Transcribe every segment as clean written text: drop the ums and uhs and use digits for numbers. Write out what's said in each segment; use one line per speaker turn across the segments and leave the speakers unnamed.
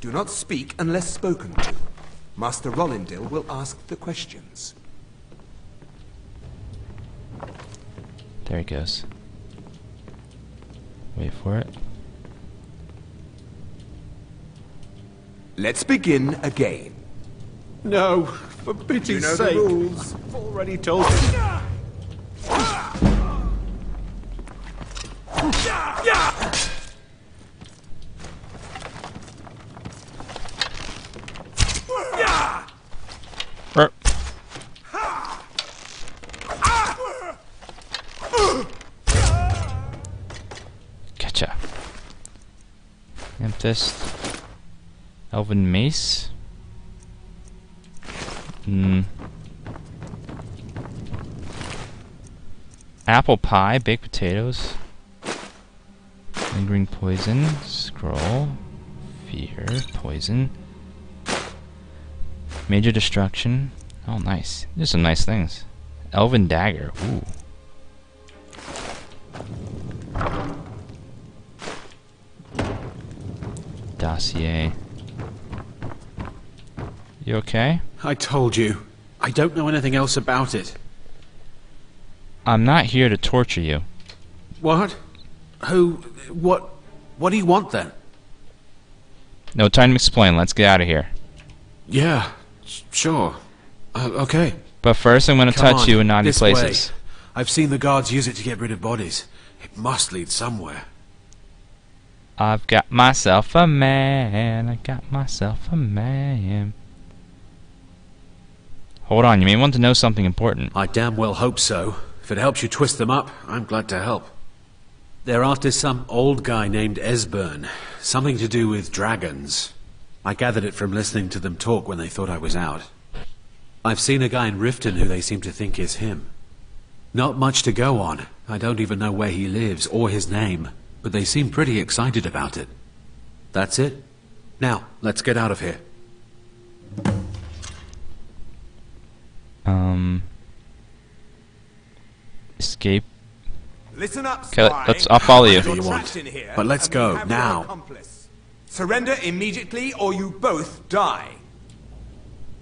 Do not speak unless spoken to. Master Rollindil will ask the questions.
There he goes. Wait for it.
Let's begin again.
No, for pity's
You know
sake.
the rules.
I've already told you.
Er. Gotcha. Amethyst. Elven mace. Apple pie, baked potatoes. Lingering poison. Scroll. Fear. Poison. Major destruction. Oh, nice. There's some nice things. Elven dagger. Ooh. Dossier. You okay?
I told you. I don't know anything else about it.
I'm not here to torture you.
What? Who? What? What do you want then?
No time to explain. Let's get out of here.
Yeah, sure. Okay.
But first, I'm going to
Come
touch
on,
you in naughty
this
places.
way. I've seen the guards use it to get rid of bodies. It must lead somewhere.
I've got myself a man. I got myself a man. Hold on, you may want to know something important.
I damn well hope so. If it helps you twist them up, I'm glad to help. They're after some old guy named Esbern. Something to do with dragons. I gathered it from listening to them talk when they thought I was out. I've seen a guy in Riften who they seem to think is him. Not much to go on. I don't even know where he lives or his name, but they seem pretty excited about it. That's it. Now, let's get out of here.
Escape.
Listen up,
Okay,
spy.
I'll follow you.
Do you want?
Trapped in here,
But let's
and we
go,
have your
now.
accomplice. Surrender immediately or you both die.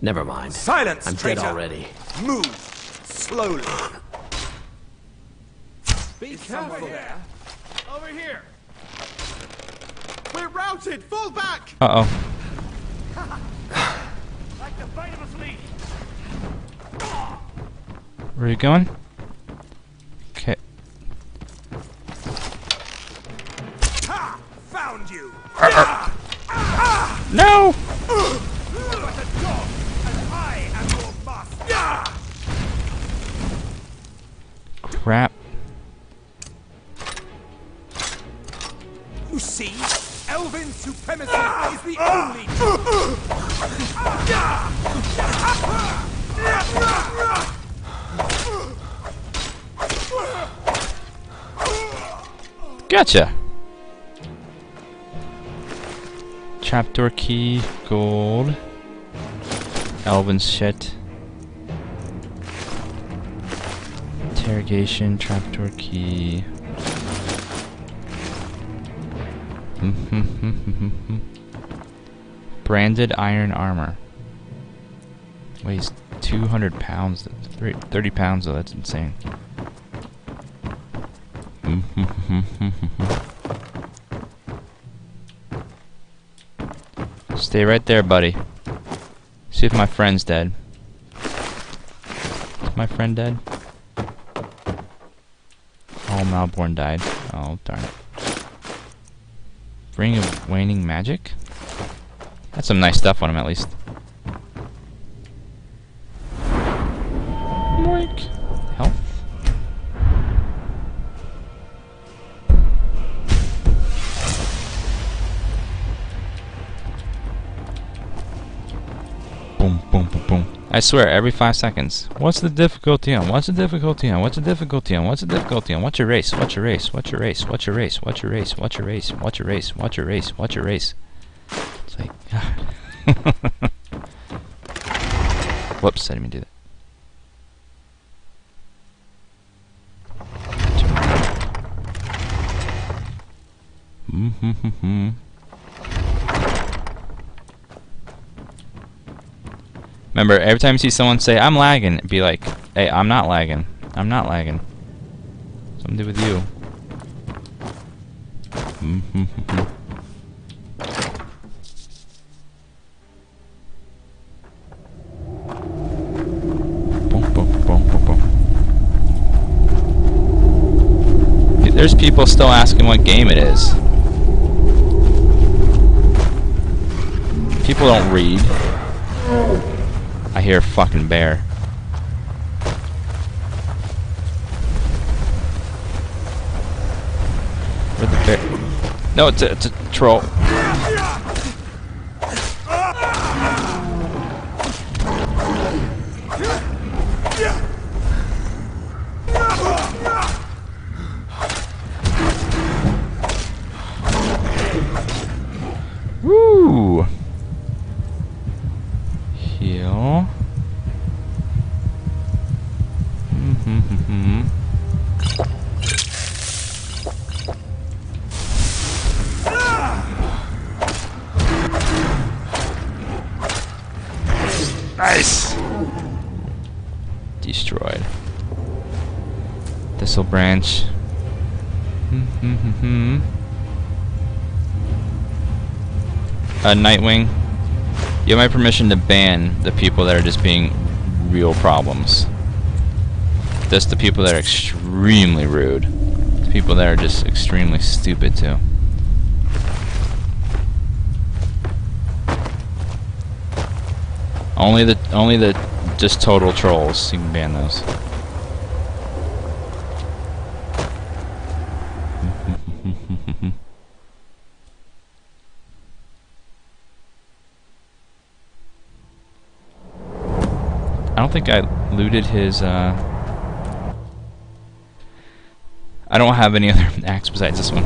Never mind.
Silence,
I'm dead
traitor.
already.
Move. Slowly.
Be careful. Over here. We're routed. Fall back.
Uh-oh.
Like the bite of a flea.
Where are you going? Okay.
Ha! Found you.
No!
You are but a dog, and I am your master.
Crap.
You see, Elven supremacy is the only
Gotcha. Trapdoor key, gold, Elven shit, interrogation, trapdoor key. Branded iron armor. Weighs 200 pounds. 30 pounds though, that's insane. Stay right there, buddy. See if my friend's dead. Is my friend dead? Oh, Malborn died. Oh, darn it. Ring of waning magic? That's some nice stuff on him, at least. Moink. Health. Boom, boom, boom, boom. I swear, every 5 seconds. What's the difficulty on? What's the difficulty on? What's the difficulty on? What's the difficulty on? What's your race? What's your race? What's your race? What's your race? What's your race? What's your race? What's your race? What's your race? What's your race? It's like, God. Whoops, I didn't mean to do that. Remember, every time you see someone say, I'm lagging, be like, hey, I'm not lagging. I'm not lagging. Something to do with you. There's people still asking what game it is. People don't read. I hear a fucking bear. Where'd the bear? No, it's a troll. Woo! Heal. Nice! Destroyed. Thistle branch. Nightwing, you have my permission to ban the people that are just being real problems. Just the people that are extremely rude. The people that are just extremely stupid too. Only the just total trolls. You can ban those. I don't think I looted his, I don't have any other axe besides this one.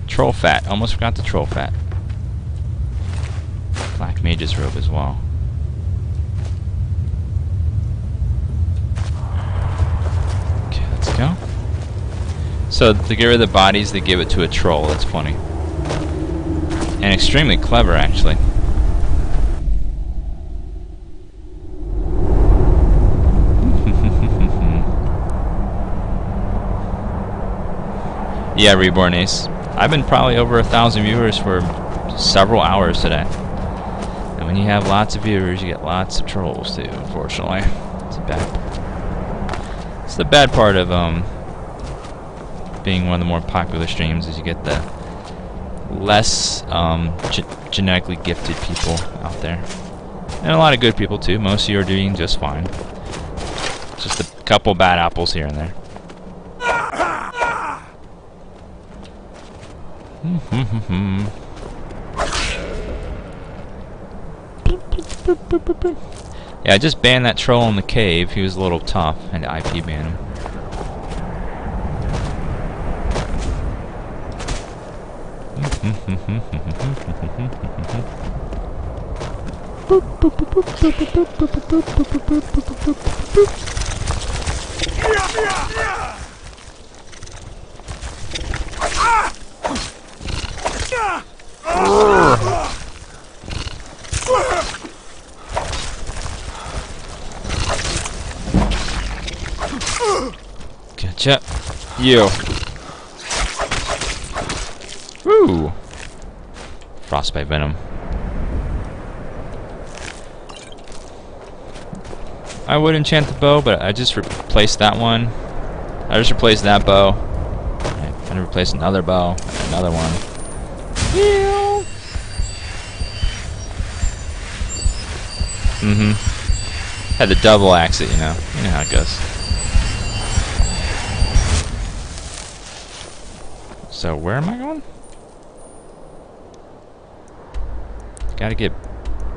Troll fat. Almost forgot the troll fat. Black mage's robe as well. Go. So to get rid of the bodies, they give it to a troll. That's funny. And extremely clever, actually. Yeah, Reborn Ace. I've been probably over 1,000 viewers for several hours today. And when you have lots of viewers, you get lots of trolls too, unfortunately. It's a bad part. It's the bad part of being one of the more popular streams is you get the less genetically gifted people out there. And a lot of good people too. Most of you are doing just fine. Just a couple bad apples here and there. Yeah, I just banned that troll in the cave. He was a little tough. And IP ban him. Gotcha. You. Woo! Frostbite venom. I would enchant the bow, but I just replaced that one. I just replaced that bow. I'm gonna replace another bow, and another one. Yeah. Had to double axe it, you know. You know how it goes. So where am I going? Gotta get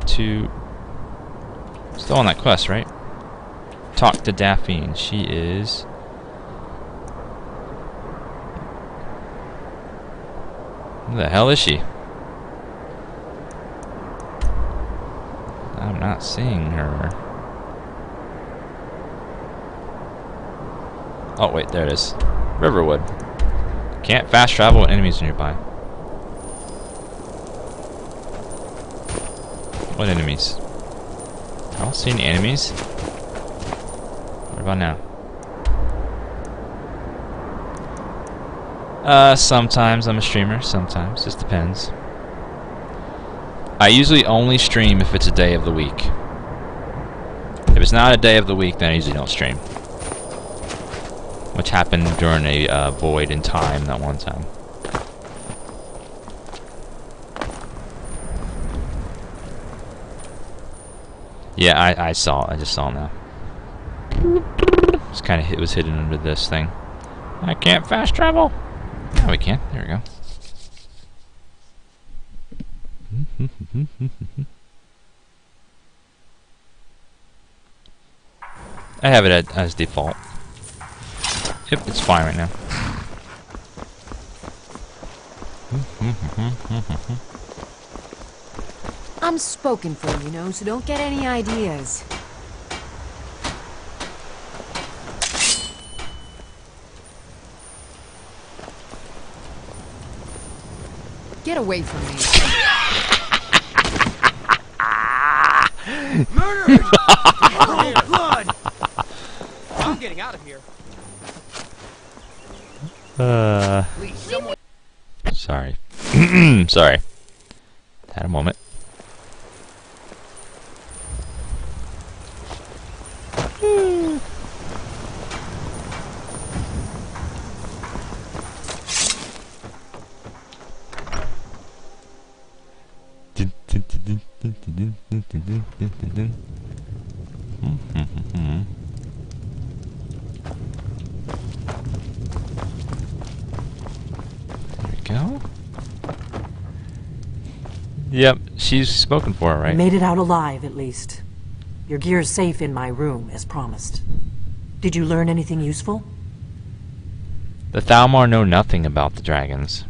to... Still on that quest, right? Talk to Daphne. She is... Who the hell is she? I'm not seeing her. Oh wait, there it is. Riverwood. Can't fast travel with enemies nearby. What enemies? I don't see any enemies. What about now? Sometimes I'm a streamer, sometimes. Just depends. I usually only stream if it's a day of the week. If it's not a day of the week, then I usually don't stream. Which happened during a void in time that one time. Yeah, I saw it. I just saw it now. It's kind of it was hidden under this thing. I can't fast travel. Yeah, we can. There we go. I have it as default. Yep, it's fine right now.
I'm spoken for, you know, so don't get any ideas. Get away from me.
Murder! Oh, blood! I'm getting out of here. Please, someone.
Sorry. Sorry. Had a moment. Go. Yep, she's spoken for, right?
Made it out alive, at least. Your gear's safe in my room, as promised. Did you learn anything useful?
The Thalmor know nothing about the dragons.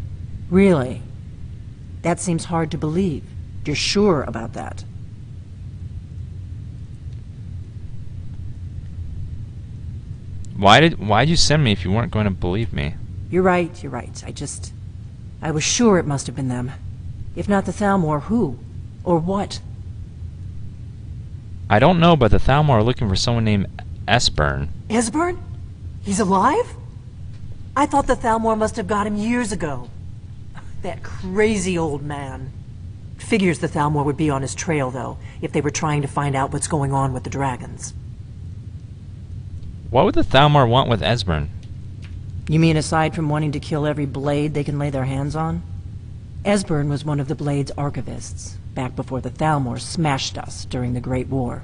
Really? That seems hard to believe. You're sure about that?
Why'd you send me if you weren't going to believe me?
You're right. I was sure it must have been them. If not the Thalmor, who? Or what?
I don't know, but the Thalmor are looking for someone named Esbern.
Esbern? He's alive? I thought the Thalmor must have got him years ago. That crazy old man. Figures the Thalmor would be on his trail, though, if they were trying to find out what's going on with the dragons.
What would the Thalmor want with Esbern?
You mean aside from wanting to kill every blade they can lay their hands on? Esbern was one of the Blade's archivists, back before the Thalmor smashed us during the Great War.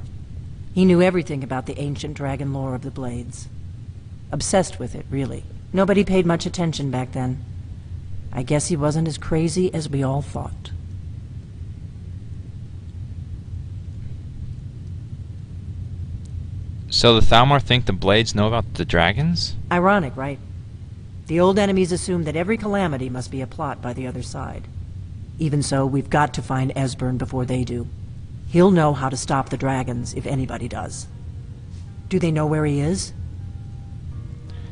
He knew everything about the ancient dragon lore of the Blades. Obsessed with it, really. Nobody paid much attention back then. I guess he wasn't as crazy as we all thought.
So the Thalmor think the Blades know about the dragons?
Ironic, right? The old enemies assume that every calamity must be a plot by the other side. Even so, we've got to find Esbern before they do. He'll know how to stop the dragons, if anybody does. Do they know where he is?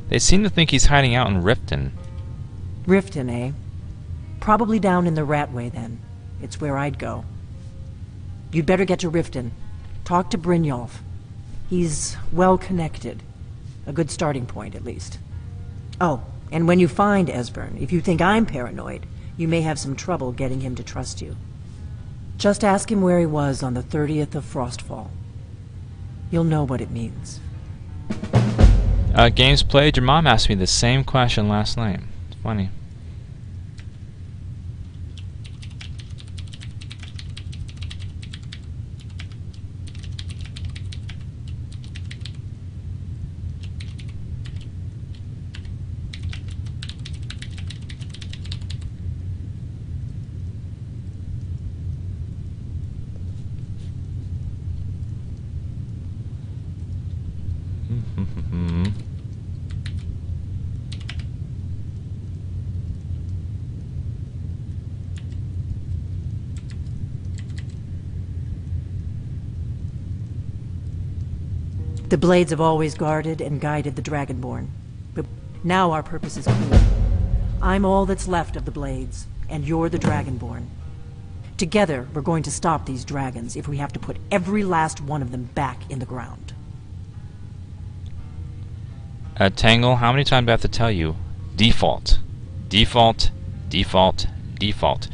They seem to think he's hiding out in Riften.
Riften, eh? Probably down in the Ratway, then. It's where I'd go. You'd better get to Riften. Talk to Brynjolf. He's well-connected. A good starting point, at least. Oh, and when you find Esbern, if you think I'm paranoid, you may have some trouble getting him to trust you. Just ask him where he was on the 30th of Frostfall. You'll know what it means.
Games played, your mom asked me the same question last night. It's funny.
The Blades have always guarded and guided the Dragonborn. But now our purpose is clear. I'm all that's left of the Blades, and you're the Dragonborn. Together, we're going to stop these dragons if we have to put every last one of them back in the ground.
Tangle, how many times do I have to tell you? Default. Default. Default. Default.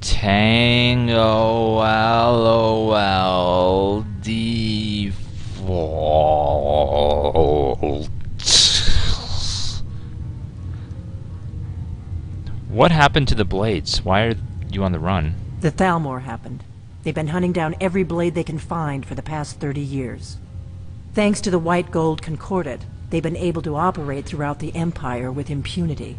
Tango LOL default. What happened to the Blades? Why are you on the run?
The Thalmor happened. They've been hunting down every blade they can find for the past 30 years. Thanks to the White Gold Concordat, they've been able to operate throughout the Empire with impunity.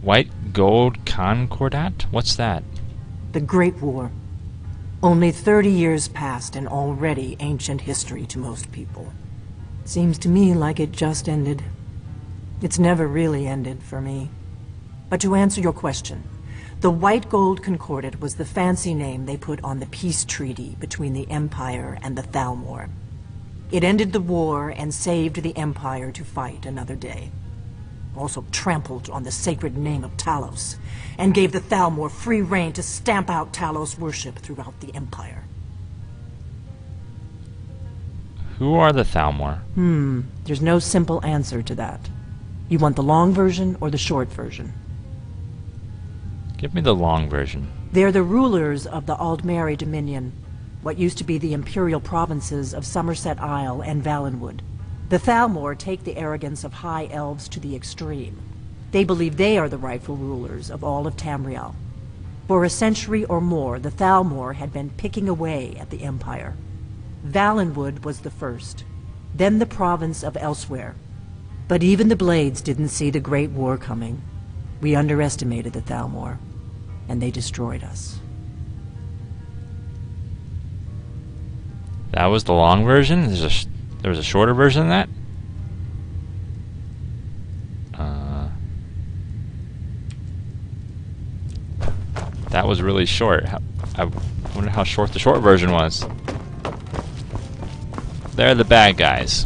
White Gold Concordat? What's that?
The Great War. Only 30 years passed and already ancient history to most people. Seems to me like it just ended. It's never really ended for me. But to answer your question, the White Gold Concordat was the fancy name they put on the peace treaty between the Empire and the Thalmor. It ended the war and saved the Empire to fight another day. Also trampled on the sacred name of Talos, and gave the Thalmor free rein to stamp out Talos worship throughout the Empire.
Who are the Thalmor?
There's no simple answer to that. You want the long version or the short version?
Give me the long version.
They're the rulers of the Aldmeri Dominion, what used to be the imperial provinces of Somerset Isle and Valenwood. The Thalmor take the arrogance of high elves to the extreme. They believe they are the rightful rulers of all of Tamriel. For a century or more, the Thalmor had been picking away at the Empire. Valenwood was the first, then the province of Elsewhere. But even the Blades didn't see the Great War coming. We underestimated the Thalmor, and they destroyed us.
That was the long version? There was a shorter version of that? That was really short. I wonder how short the short version was. They're the bad guys.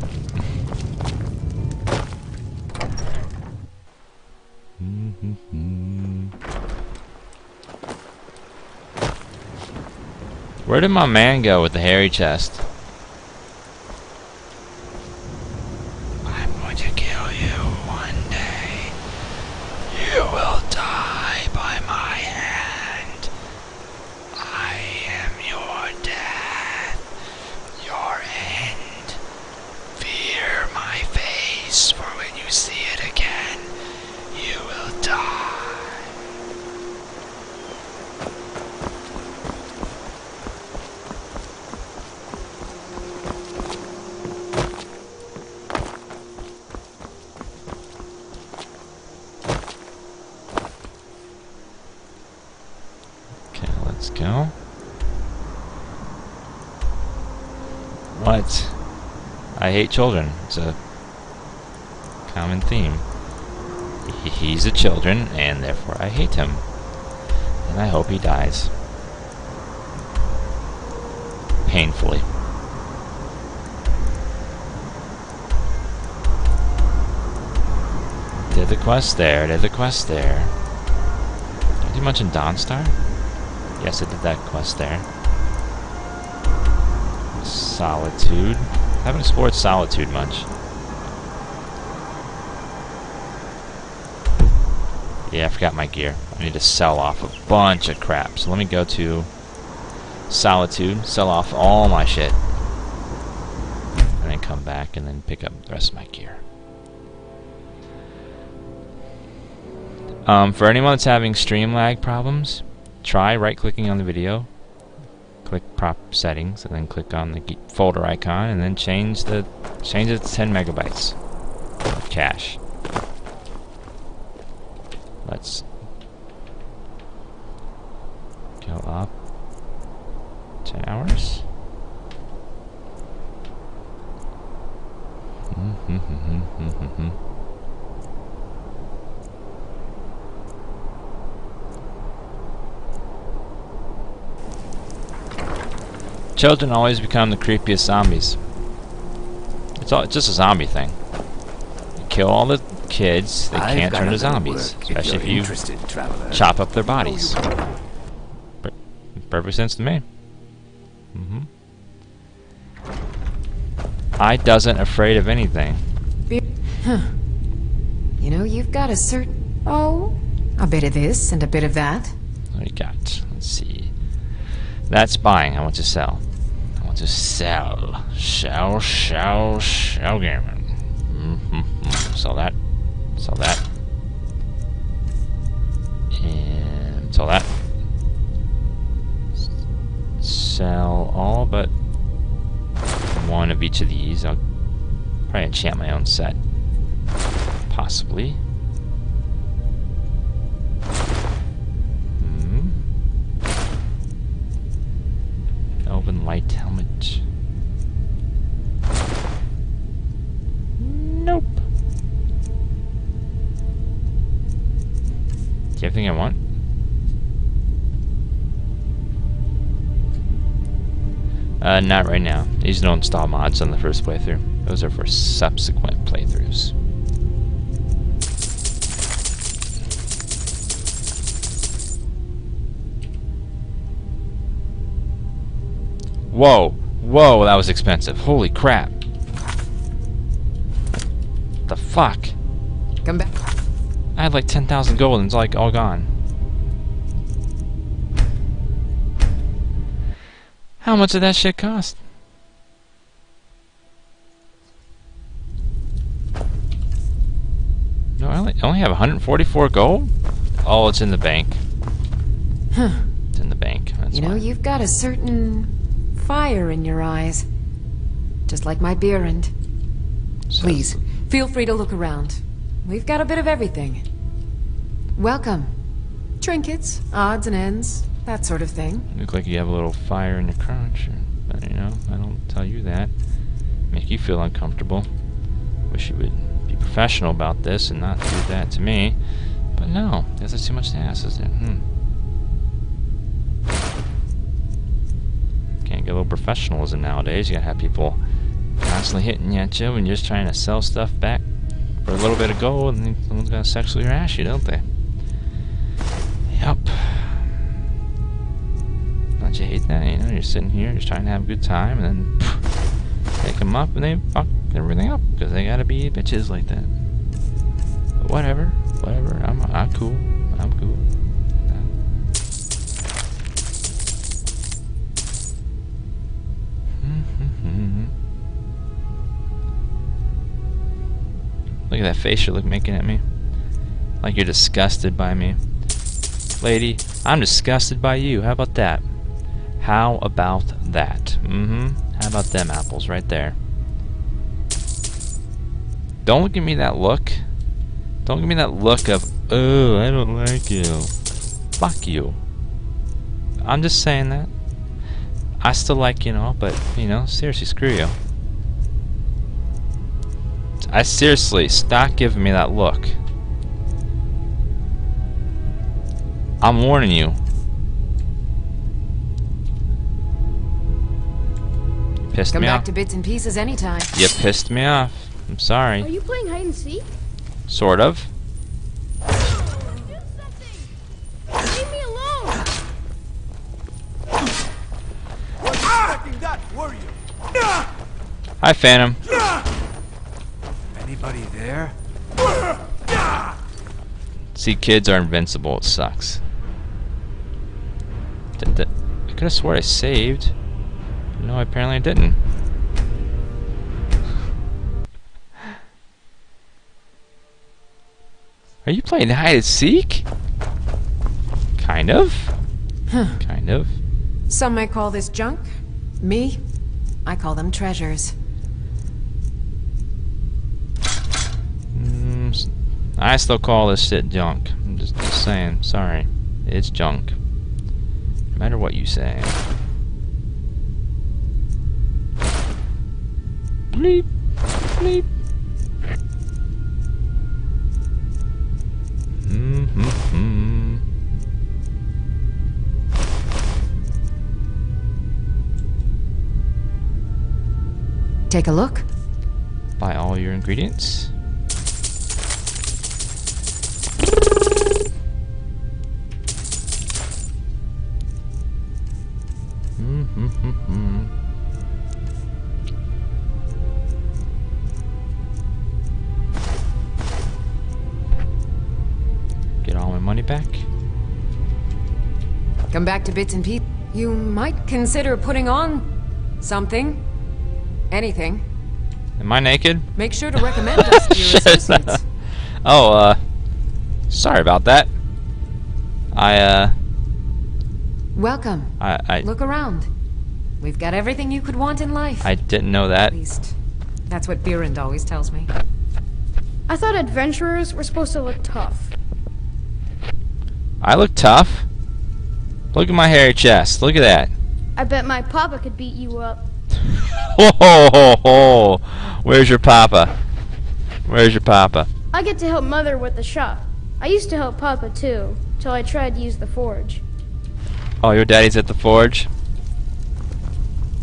Where did my man go with the hairy chest? I'm going to kill you one day. You will die by my hand. I am your death, your end. Fear my face, for when you see it again, you will die. Let's go. What? I hate children. It's a common theme. He's a children, and therefore I hate him. And I hope he dies. Painfully. Did the quest there, did the quest there. Did I do much in Dawnstar? Yes, I did that quest there. Solitude. I haven't explored Solitude much. Yeah, I forgot my gear. I need to sell off a bunch of crap. So let me go to Solitude, sell off all my shit, and then come back and then pick up the rest of my gear. For anyone that's having stream lag problems, try right-clicking on the video, click prop settings, and then click on the folder icon, and then change it to 10 megabytes of cache. Let's go up 10 hours. Children always become the creepiest zombies. It's just a zombie thing. You kill all the kids, they can't turn to zombies. Especially if you chop up their bodies. Perfect sense to me. I doesn't afraid of anything.
Huh. You know, you've got a certain... Oh, a bit of this and a bit of that.
What do you got? Let's see. That's buying. I want to sell. I want to sell. Sell gaming. Sell that. Sell that. And sell that. Sell all but one of each of these. I'll probably enchant my own set. Possibly. Elven light helmet. Nope. Do you have everything I want? Not right now. These don't install mods on the first playthrough. Those are for subsequent playthroughs. Whoa! Whoa, that was expensive. Holy crap. The fuck?
Come back.
I had like 10,000 gold and it's like all gone. How much did that shit cost? No, I only have 144 gold? Oh, it's in the bank.
Huh.
It's in the bank. That's
You know,
why.
you've got a certain fire in your eyes. Just like my beer and...
So-
Please, feel free to look around. We've got a bit of everything. Welcome. Trinkets, odds and ends, that sort of thing.
Look like you have a little fire in your crotch. But, you know, I don't tell you that. Make you feel uncomfortable. Wish you would be professional about this and not do that to me. But no, that's too much to ask, is it? Can't get a little professionalism nowadays. You gotta have people constantly hitting at you when you're just trying to sell stuff back for a little bit of gold, and then someone's gonna sexually harass you, don't they? Yep. Don't you hate that? You know, you're sitting here, just trying to have a good time, and then take them up and they fuck everything up because they gotta be bitches like that. But whatever, whatever. I'm cool. I'm cool. Look at that face you're making at me. Like you're disgusted by me. Lady, I'm disgusted by you. How about that? How about that? How about them apples right there? Don't give me that look. Don't give me that look of, oh, I don't like you. Fuck you. I'm just saying that. I still like you and all, but, you know, seriously, screw you. I seriously, stop giving me that look. I'm warning you. You pissed
Come
me
back
off.
to bits and pieces anytime.
You pissed me off. I'm
Are
sorry.
you playing hide and seek?
Sort of.
Do something! Leave me alone!
Expecting that, were you?
Hi, Phantom.
Anybody there?
See, kids are invincible. It sucks. I could have swore I saved. No, apparently I didn't. Are you playing hide and seek? Kind of. Kind of.
Some might call this junk. Me, I call them treasures.
I still call this shit junk. I'm just saying. Sorry. It's junk. No matter what you say. Bleep. Bleep.
Take a look.
Buy all your ingredients. Get all my money back.
Come back to bits and pieces. You might consider putting on something. Anything.
Am I naked?
Make sure to recommend us to your associates.
Oh, sorry about that.
Welcome.
I
Look around. We've got everything you could want in life.
I didn't know that.
At least, that's what Birand always tells me.
I thought adventurers were supposed to look tough.
I look tough. Look at my hairy chest. Look at that.
I bet my papa could beat you up.
Ho ho ho ho! Where's your papa? Where's your papa?
I get to help Mother with the shop. I used to help Papa too, till I tried to use the forge.
Oh, your daddy's at the forge?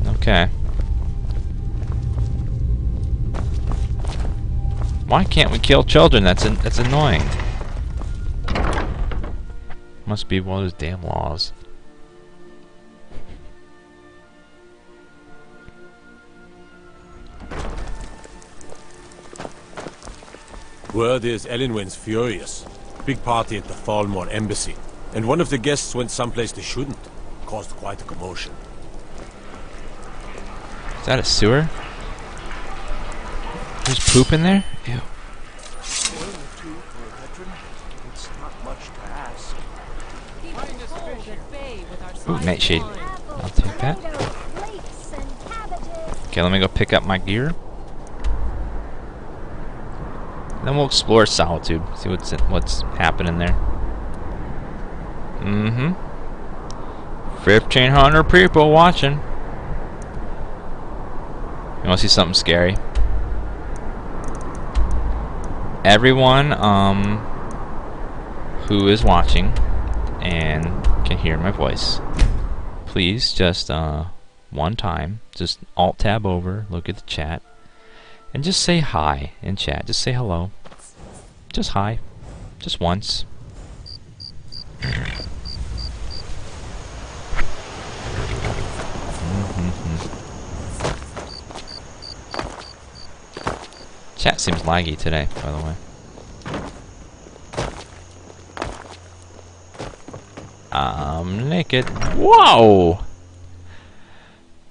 Okay. Why can't we kill children? That's annoying. Must be one of those damn laws.
Word is Elenwen's furious. Big party at the Falmore embassy. And one of the guests went someplace they shouldn't. Caused quite a commotion.
Is that a sewer? There's poop in there? Ew. Ooh, nightshade. I'll take that. Okay, let me go pick up my gear. Then we'll explore Solitude. See what's happening there. 1,500 people watching. You want to see something scary? Everyone who is watching and can hear my voice, please just one time, just alt tab over, look at the chat, and just say hi in chat. Just say hello. Just hi. Just once. Chat seems laggy today, by the way. I'm naked. Whoa!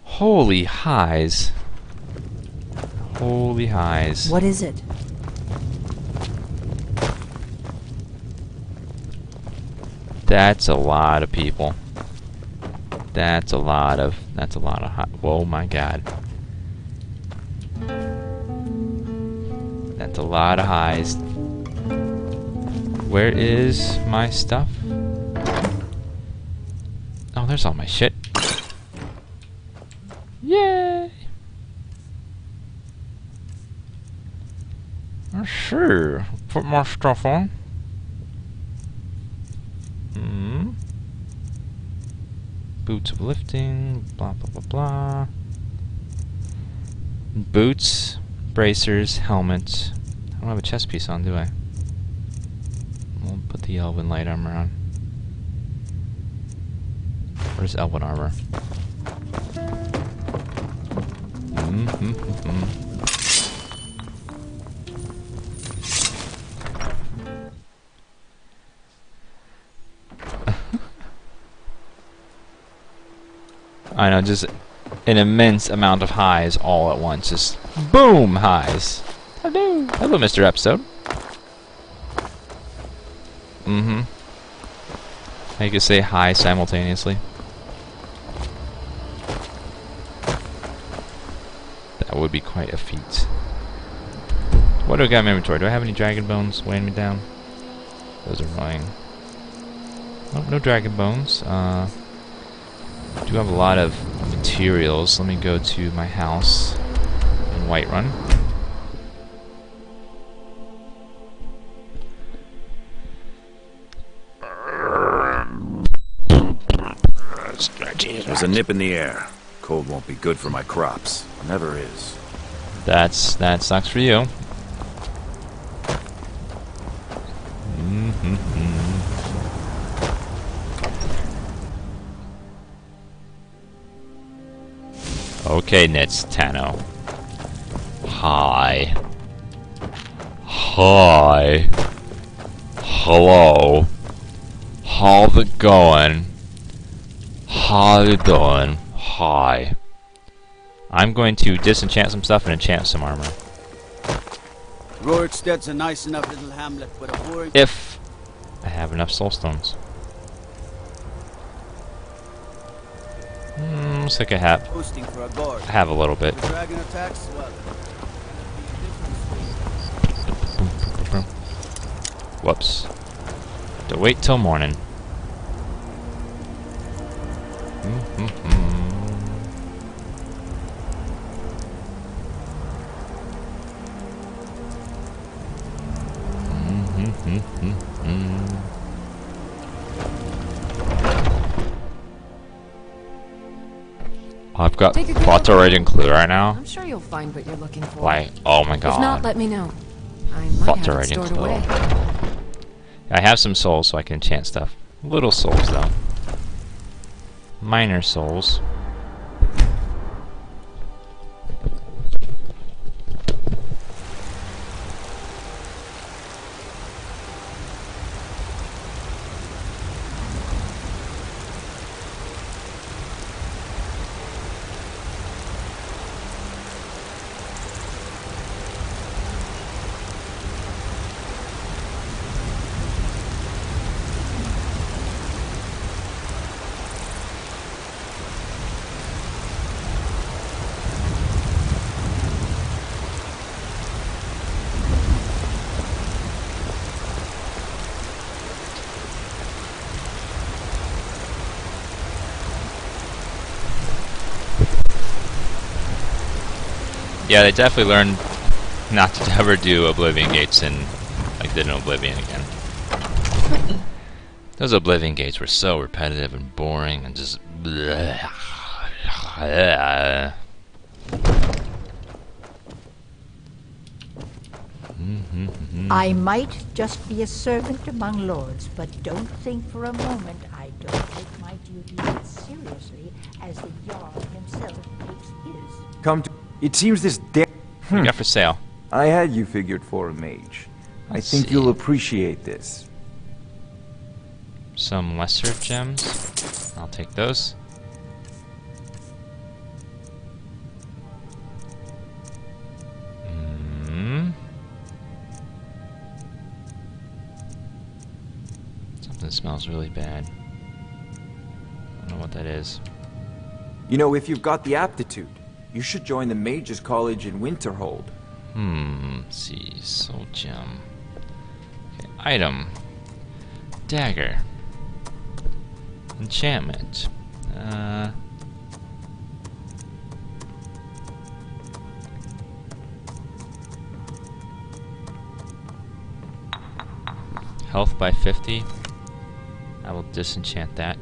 Holy highs. Holy highs.
What is it?
That's a lot of people. That's a lot of high. Whoa, my God. That's a lot of highs. Where is my stuff? Oh, there's all my shit. Yay! Sure. Put more stuff on. Boots of lifting. Blah blah blah blah. Boots, bracers, helmet. I don't have a chest piece on, do I? We'll put the elven light armor on. Where's elven armor? I know, just an immense amount of highs all at once. Just boom highs. Hello. Hello, Mr. Episode. I could say hi simultaneously. That would be quite a feat. What do I got in my inventory? Do I have any dragon bones weighing me down? Those are annoying. Nope, no dragon bones. Do have a lot of materials. Let me go to my house in Whiterun.
There's a nip in the air. Cold won't be good for my crops. Never is.
That sucks for you. Okay, Nitz Tano. Hi. Hi. Hello. How's it going? How you doing? Hi. I'm going to disenchant some stuff and enchant some armor.
Roriksted's a nice enough little hamlet, but a boring...
If I have enough soulstones. Looks like I have.
Hosting for a guard.
I have a little bit.
The dragon attacks, well...
Whoops. Have to wait till morning. I've got plots already included right now.
I'm sure you'll find what you're looking for.
Why? Oh my god.
If not, let me know. I might
Plots
have it
already
stored
included.
away.
I have some souls so I can enchant stuff. Little souls though. Minor souls. Yeah, they definitely learned not to ever do Oblivion Gates in, like, did in Oblivion again. Those Oblivion Gates were so repetitive and boring and just...
I might just be a servant among lords, but don't think for a moment I don't take my duties as seriously as the Jarl himself takes his.
Come to... It seems this
What do you got for sale?
I had you figured for a mage. I think
see.
you'll appreciate this.
Some lesser gems. I'll take those. Something smells really bad. I don't know what that is.
You know, if you've got the aptitude, you should join the Mages College in Winterhold.
Let's see. Soul gem. Okay, item. Dagger. Enchantment. Health by 50. I will disenchant that.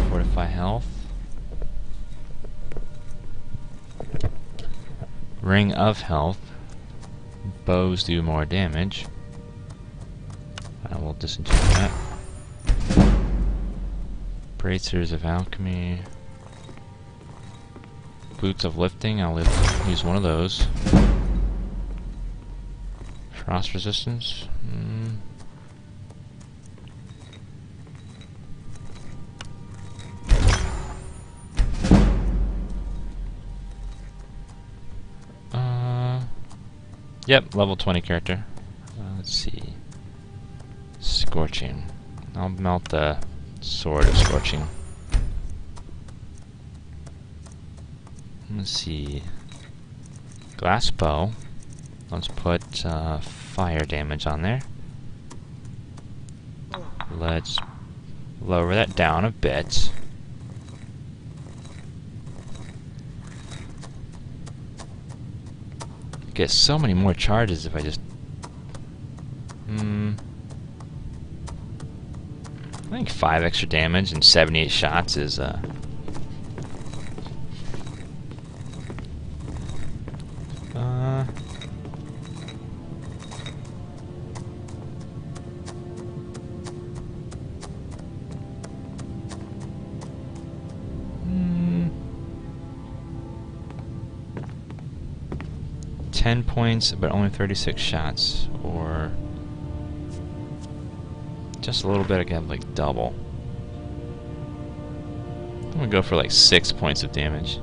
Fortify health. Ring of health. Bows do more damage. I will disenchant that. Bracers of alchemy. Boots of lifting. I'll use one of those. Frost resistance. Yep, level 20 character. Let's see. Scorching. I'll melt the sword of scorching. Let's see. Glass bow. Let's put fire damage on there. Let's lower that down a bit. Get so many more charges if I just... I think 5 extra damage and 78 shots is 10 points, but only 36 shots, or just a little bit. I can have like double. I'm gonna go for like 6 points of damage.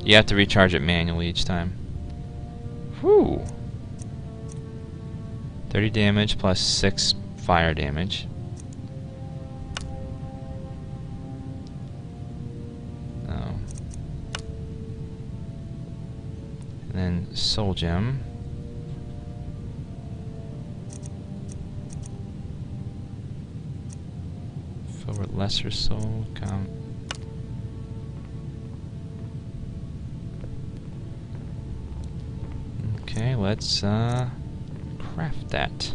You have to recharge it manually each time. Whew. 30 damage plus 6 fire damage. Oh. And then soul gem. Fill with lesser soul. Come. Okay, let's craft that.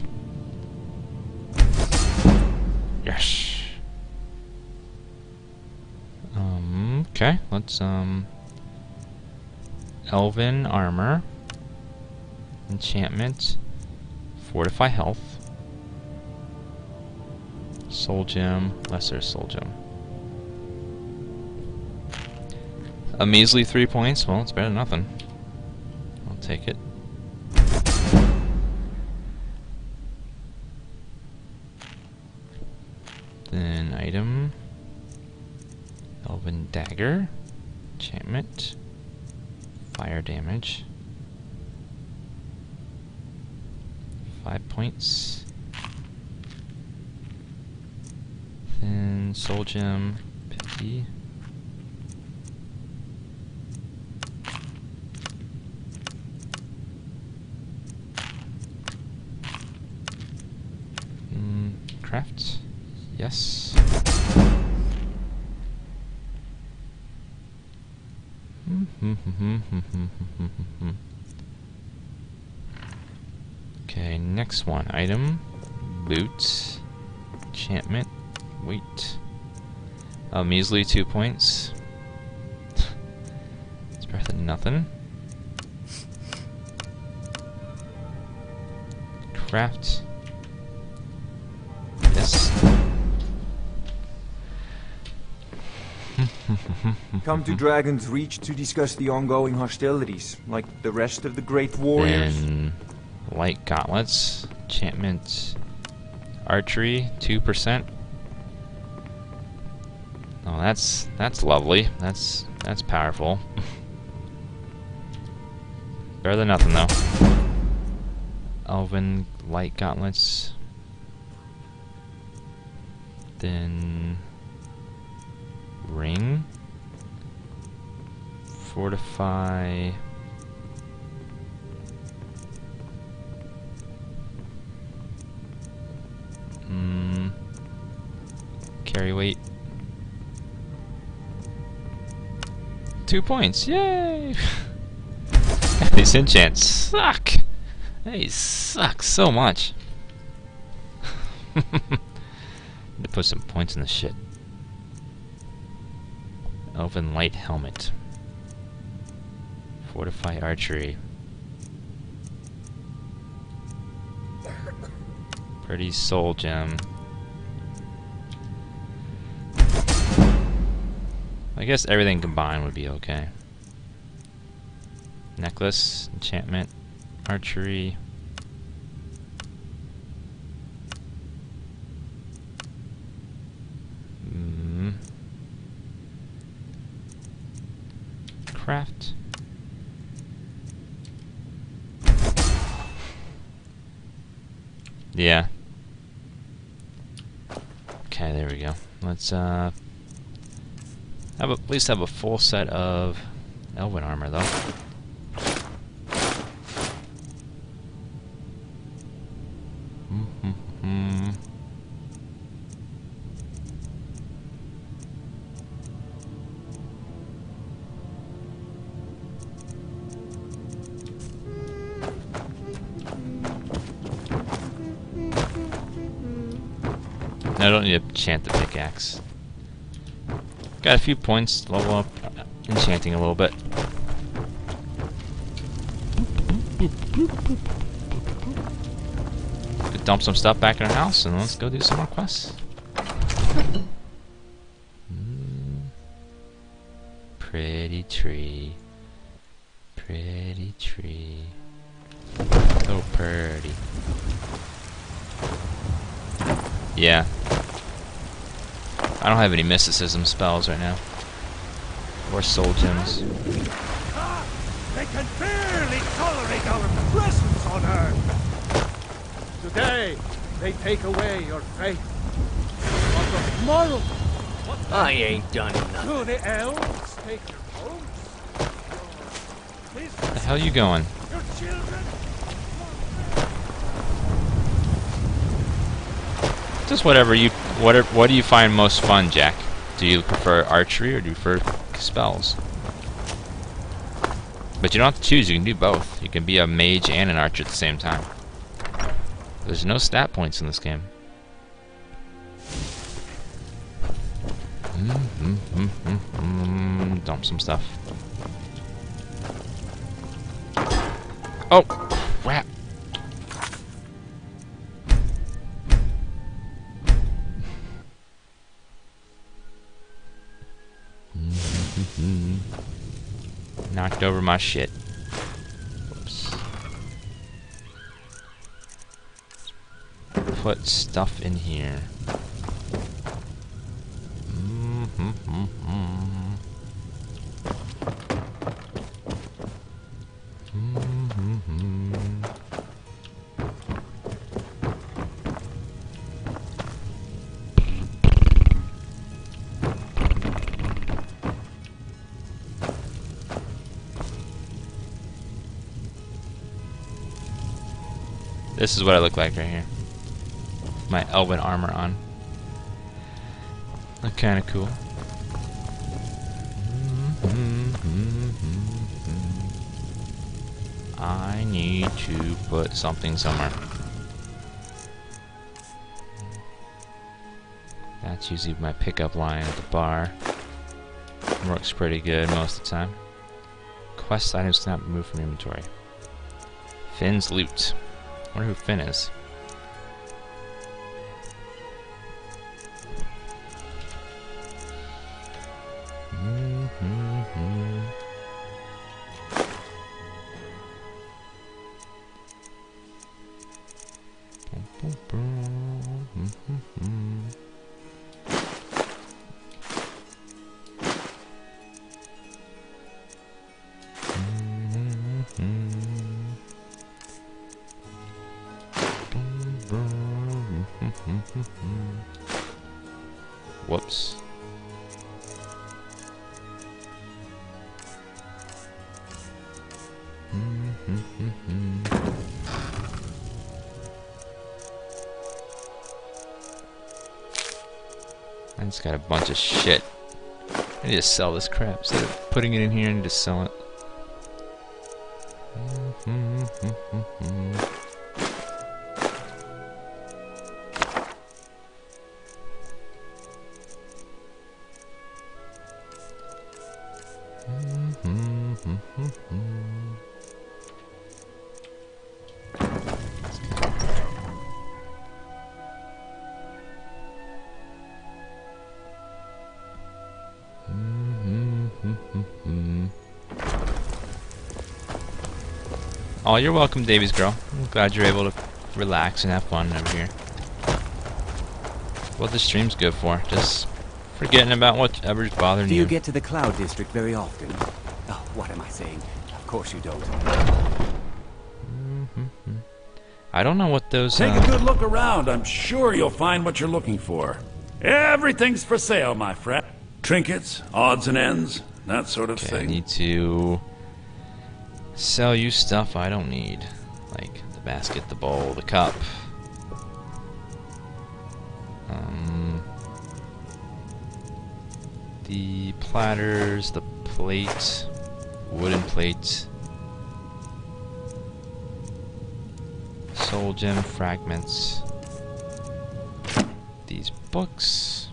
Yes. Okay, let's elven armor, enchantment, fortify health, soul gem, lesser soul gem. A measly 3 points. Well, it's better than nothing. I'll take it. Then item, elven dagger, enchantment, fire damage, 5 points. Then soul gem, 50. Craft. Yes. Okay, next one. Item. Boots. Enchantment. Weight. A measly 2 points. It's better than nothing. Craft. Yes.
Come to Dragon's Reach to discuss the ongoing hostilities, like the rest of the great warriors.
Then light gauntlets, enchantment, archery, 2%. Oh, that's lovely. That's powerful. Better than nothing though. Elven light gauntlets. Then ring, fortify, carry weight, 2 points, yay! These enchants suck. They suck so much. To put some points in the shit. Elven light helmet. Fortify archery. Pretty soul gem. I guess everything combined would be okay. Necklace, enchantment, archery. Craft. Yeah. Okay, there we go. Let's at least have a full set of elven armor though. I don't need to enchant the pickaxe. Got a few points to level up enchanting a little bit. Could dump some stuff back in our house and let's go do some more quests. Pretty tree. Pretty tree. So pretty. Yeah. I don't have any mysticism spells right now. Or soul gems.
They can barely tolerate our presence on Earth. Today, they take away your faith. But tomorrow, what
I ain't done nothing.
do the elves take your homes?
Where the hell you going?
Your children?
Just whatever you, what do you find most fun, Jack? Do you prefer archery or do you prefer spells? But you don't have to choose, you can do both. You can be a mage and an archer at the same time. There's no stat points in this game. Dump some stuff. Oh, crap. Knocked over my shit. Whoops. Put stuff in here. This is what I look like right here. My elven armor on. Look kind of cool. I need to put something somewhere. That's usually my pickup line at the bar. Works pretty good most of the time. Quest items cannot be removed from inventory. Finn's loot. I wonder who Finn is. Whoops. I just got a bunch of shit. I need to sell this crap. Instead of putting it in here, I need to sell it. Oh, you're welcome, Davies girl. I'm glad you're able to relax and have fun over here. What the stream's good for, just forgetting about whatever's bothering you.
Do you get to the Cloud District very often? Oh, what am I saying? Of course you don't.
I don't know what those...
Take a good look around. I'm sure you'll find what you're looking for. Everything's for sale, my friend. Trinkets, odds and ends, that sort of thing.
I need to sell you stuff I don't need. Like the basket, the bowl, the cup. The platters, the plate, wooden plate. Soul gem fragments. These books.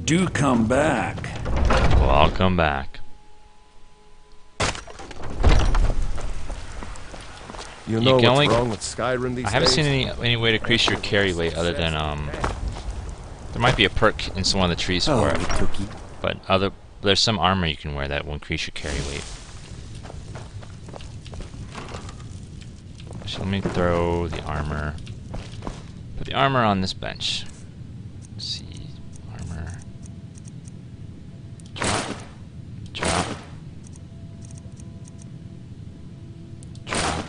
Do come back.
Well, I'll come back.
You know
can
what's
only-
wrong with Skyrim these
I haven't
days?
seen any way to increase your carry weight other than there might be a perk in some one of the trees for it. But there's some armor you can wear that will increase your carry weight. So let me throw the armor. Put the armor on this bench. Let's see, armor. Drop. Drop. Drop.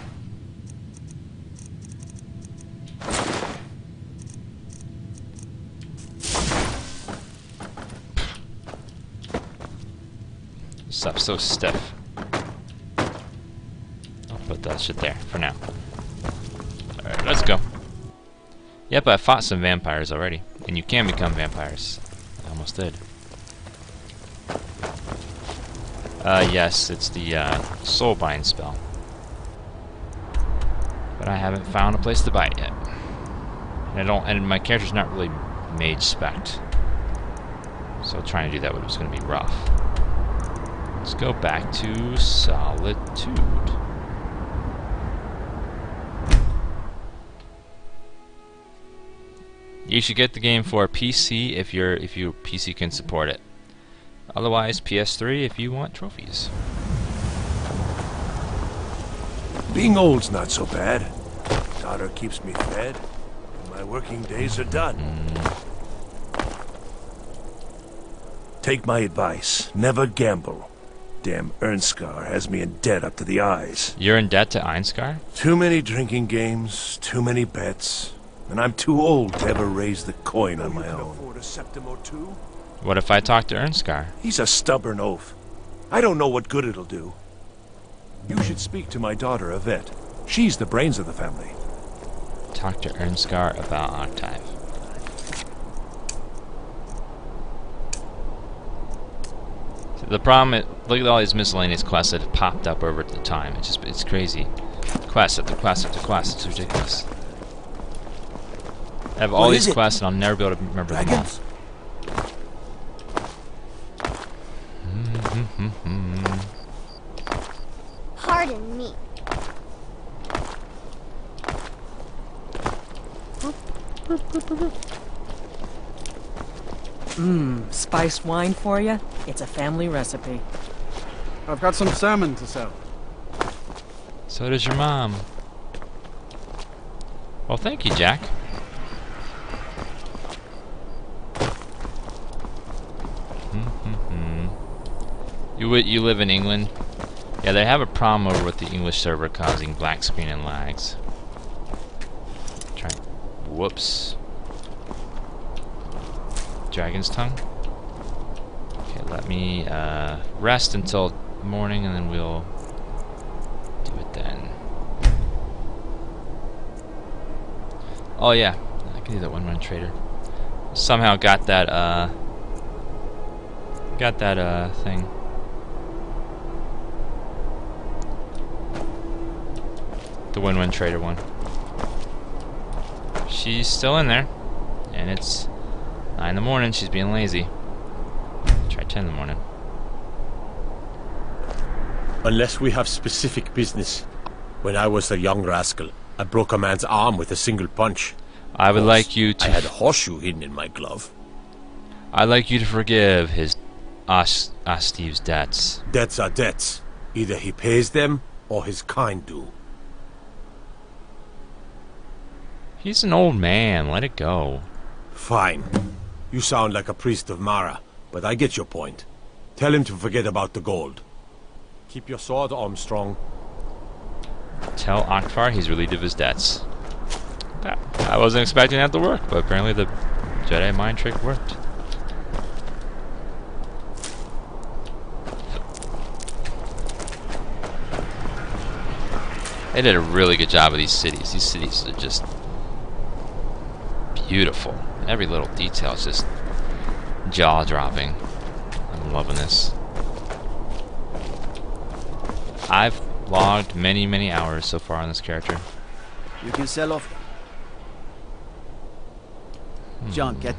This stuff's so stiff. I'll put that shit there for now. Alright, let's go. Yep, I fought some vampires already. And you can become vampires. I almost did. Yes, it's the soulbind spell. But I haven't found a place to buy it yet. And my character's not really mage spec'd. So trying to do that was gonna be rough. Let's go back to Solitude. You should get the game for PC if your PC can support it. Otherwise, PS3 if you want trophies.
Being old's not so bad. Daughter keeps me fed, and my working days are done. Take my advice. Never gamble. Damn Ernskar has me in debt up to the eyes.
You're in debt to Einskar?
Too many drinking games, too many bets. And I'm too old to ever raise the coin on my own.
Afford a septim or two?
What if I talk to Ernskar?
He's a stubborn oaf. I don't know what good it'll do. You should speak to my daughter, Yvette. She's the brains of the family.
Talk to Ernskar about Octave. So the problem is, look at all these miscellaneous quests that have popped up over the time. It's crazy. Quest after quest after quest. It's ridiculous. I have all these quests and I'll never be able to remember them all.
Pardon me.
Spiced wine for you? It's a family recipe.
I've got some salmon to sell.
So does your mom. Well, thank you, Jack. You live in England? Yeah, they have a problem over with the English server causing black screen and lags. Whoops. Dragon's tongue. Okay, let me rest until morning, and then we'll do it then. Oh yeah, I can do that one-run trader. Somehow got that thing. The win-win trader one. She's still in there, and it's 9 in the morning. She's being lazy. Try 10 in the morning.
Unless we have specific business. When I was a young rascal, I broke a man's arm with a single punch.
I would like you to.
I had a horseshoe hidden in my glove.
I'd like you to forgive Steve's debts.
Debts are debts. Either he pays them, or his kind do.
He's an old man. Let it go.
Fine. You sound like a priest of Mara, but I get your point. Tell him to forget about the gold. Keep your sword arm strong.
Tell Akfar he's relieved of his debts. I wasn't expecting that to work, but apparently the Jedi mind trick worked. They did a really good job of these cities. These cities are just beautiful. Every little detail is just jaw-dropping. I'm loving this. I've logged many, many hours so far on this character.
You can sell off junk at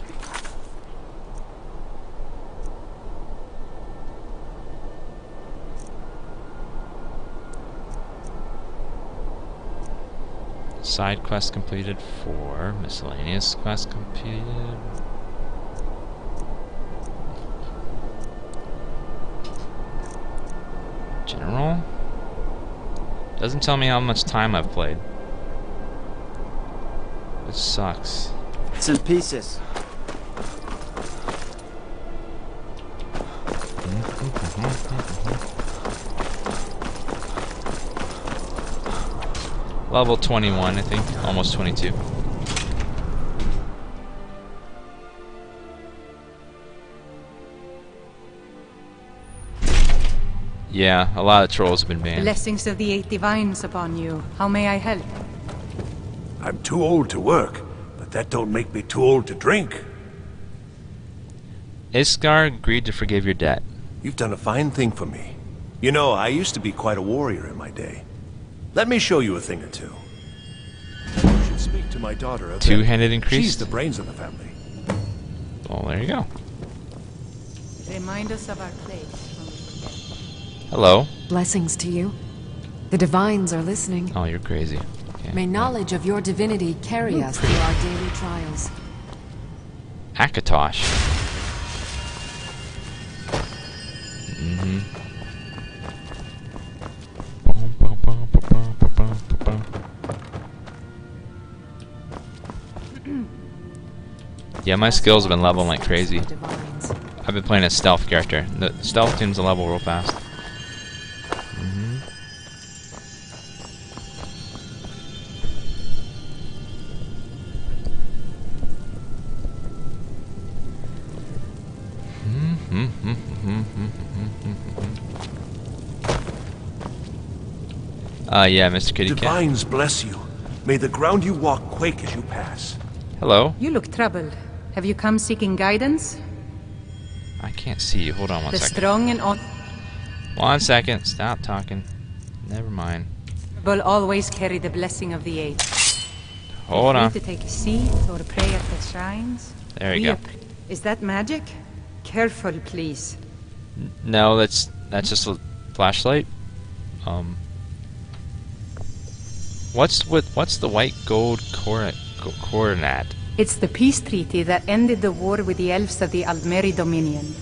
Side quest completed 4. Miscellaneous quest completed. General? Doesn't tell me how much time I've played. Which sucks.
it's in pieces.
Level 21, I think. Almost 22. Yeah, a lot of trolls have been banned.
Blessings of the 8 divines upon you. How may I help?
I'm too old to work, but that don't make me too old to drink.
Iskar agreed to forgive your debt.
You've done a fine thing for me. You know, I used to be quite a warrior in my day. Let me show you a thing or two. You should speak to my daughter. Yvette.
Two-handed increase?
She's the brains of the family.
Well, there you go.
Remind us of our place when we forget.
Hello.
Blessings to you. The divines are listening.
Oh, you're crazy. Okay.
May knowledge of your divinity carry us through our daily trials.
Akatosh. Mm-hmm. Yeah, my skills have been leveling like crazy. I've been playing a stealth character. The stealth tends to level real fast. Yeah, Mr. Kitty Cat.
Divines bless you. May the ground you walk quake as you pass.
Hello.
You look troubled. Have you come seeking guidance?
I can't see you. Hold on one
The
second.
strong and
1 second. Stop talking. Never mind.
will always carry the blessing of the 8.
Hold on.
Free to take a seat or pray at the shrines.
There you go.
Is that magic? Careful, please.
No, that's just a flashlight. What's the white gold coordinate?
It's the peace treaty that ended the war with the elves of the Aldmeri Dominion.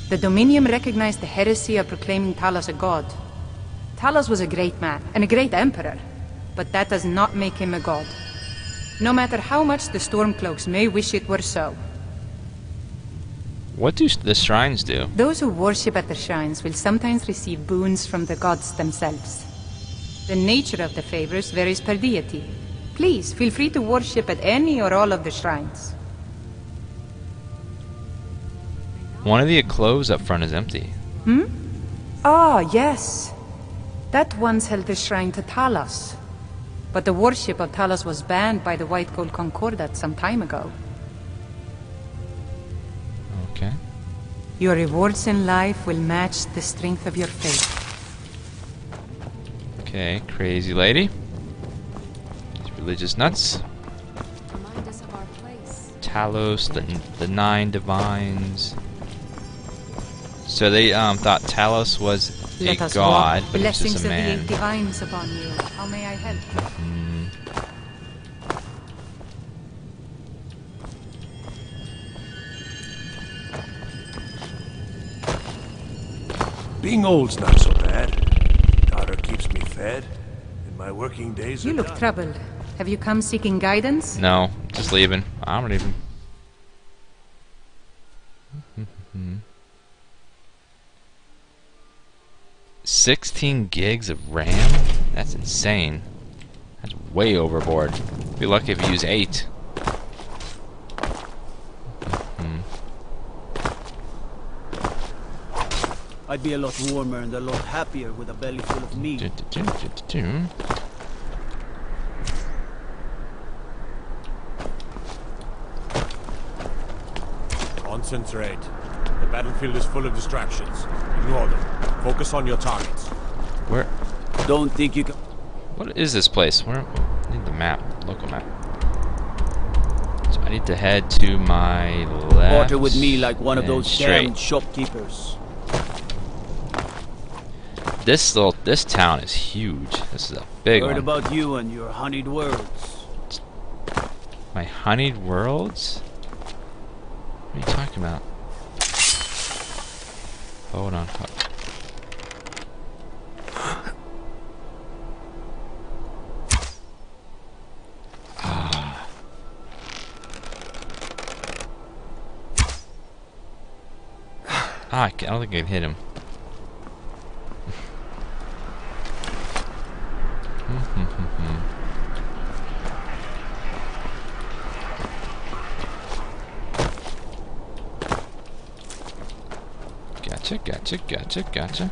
The Dominion recognized the heresy of proclaiming Talos a god. Talos was a great man and a great emperor, but that does not make him a god. No matter how much the Stormcloaks may wish it were so.
What do the shrines do?
Those who worship at the shrines will sometimes receive boons from the gods themselves. The nature of the favors varies per deity. Please, feel free to worship at any or all of the shrines.
One of the cloves up front is empty.
Ah, yes. That once held the shrine to Talos. But the worship of Talos was banned by the White Gold Concordat some time ago.
Okay.
Your rewards in life will match the strength of your faith.
Okay, crazy lady. These religious nuts.
Remind us of our place.
Talos, the 9 divines. So they thought Talos was
Let
a
us
god,
walk.
but he was
Blessings
just
of
a
the
man.
8 divines upon you. How may I help?
Being old's not so bad. Daughter keeps me fed, and my working days
You
are
look
done.
troubled. Have you come seeking guidance?
No, just leaving. I'm leaving. 16 gigs of RAM? That's insane. That's way overboard. Be lucky if you use 8.
I'd be a lot warmer and a lot happier with a belly full of meat.
Concentrate. The battlefield is full of distractions. Ignore them. Focus on your targets.
Where?
Don't think you can...
What is this place? Where? I need the map. Local map. So I need to head to my left.
Barter with me like one of those
straight.
damn shopkeepers.
This town is huge. This is a big
Heard
one.
about you and your honeyed words.
My honeyed worlds? What are you talking about? Hold on. I don't think I can hit him. Gotcha.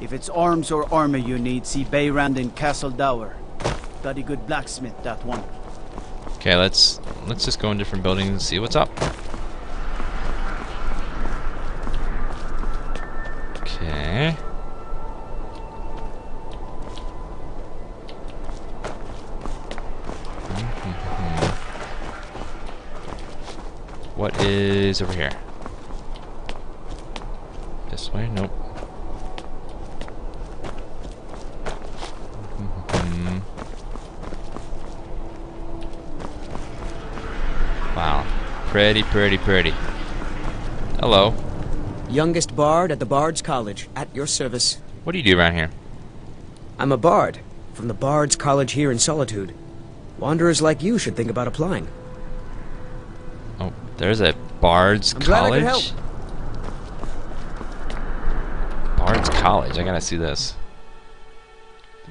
If it's arms or armor you need, see Bayrand in Castle Dower. Bloody good blacksmith, that one.
Okay, let's just go in different buildings and see what's up. Okay. What is over here? This way? Nope. Wow. Pretty. Hello.
Youngest bard at the Bard's College, at your service.
What do you do around here?
I'm a bard, from the Bard's College here in Solitude. Wanderers like you should think about applying.
Oh, there's a Bard's
I'm glad I
College?
could help.
Bard's College, I gotta see this.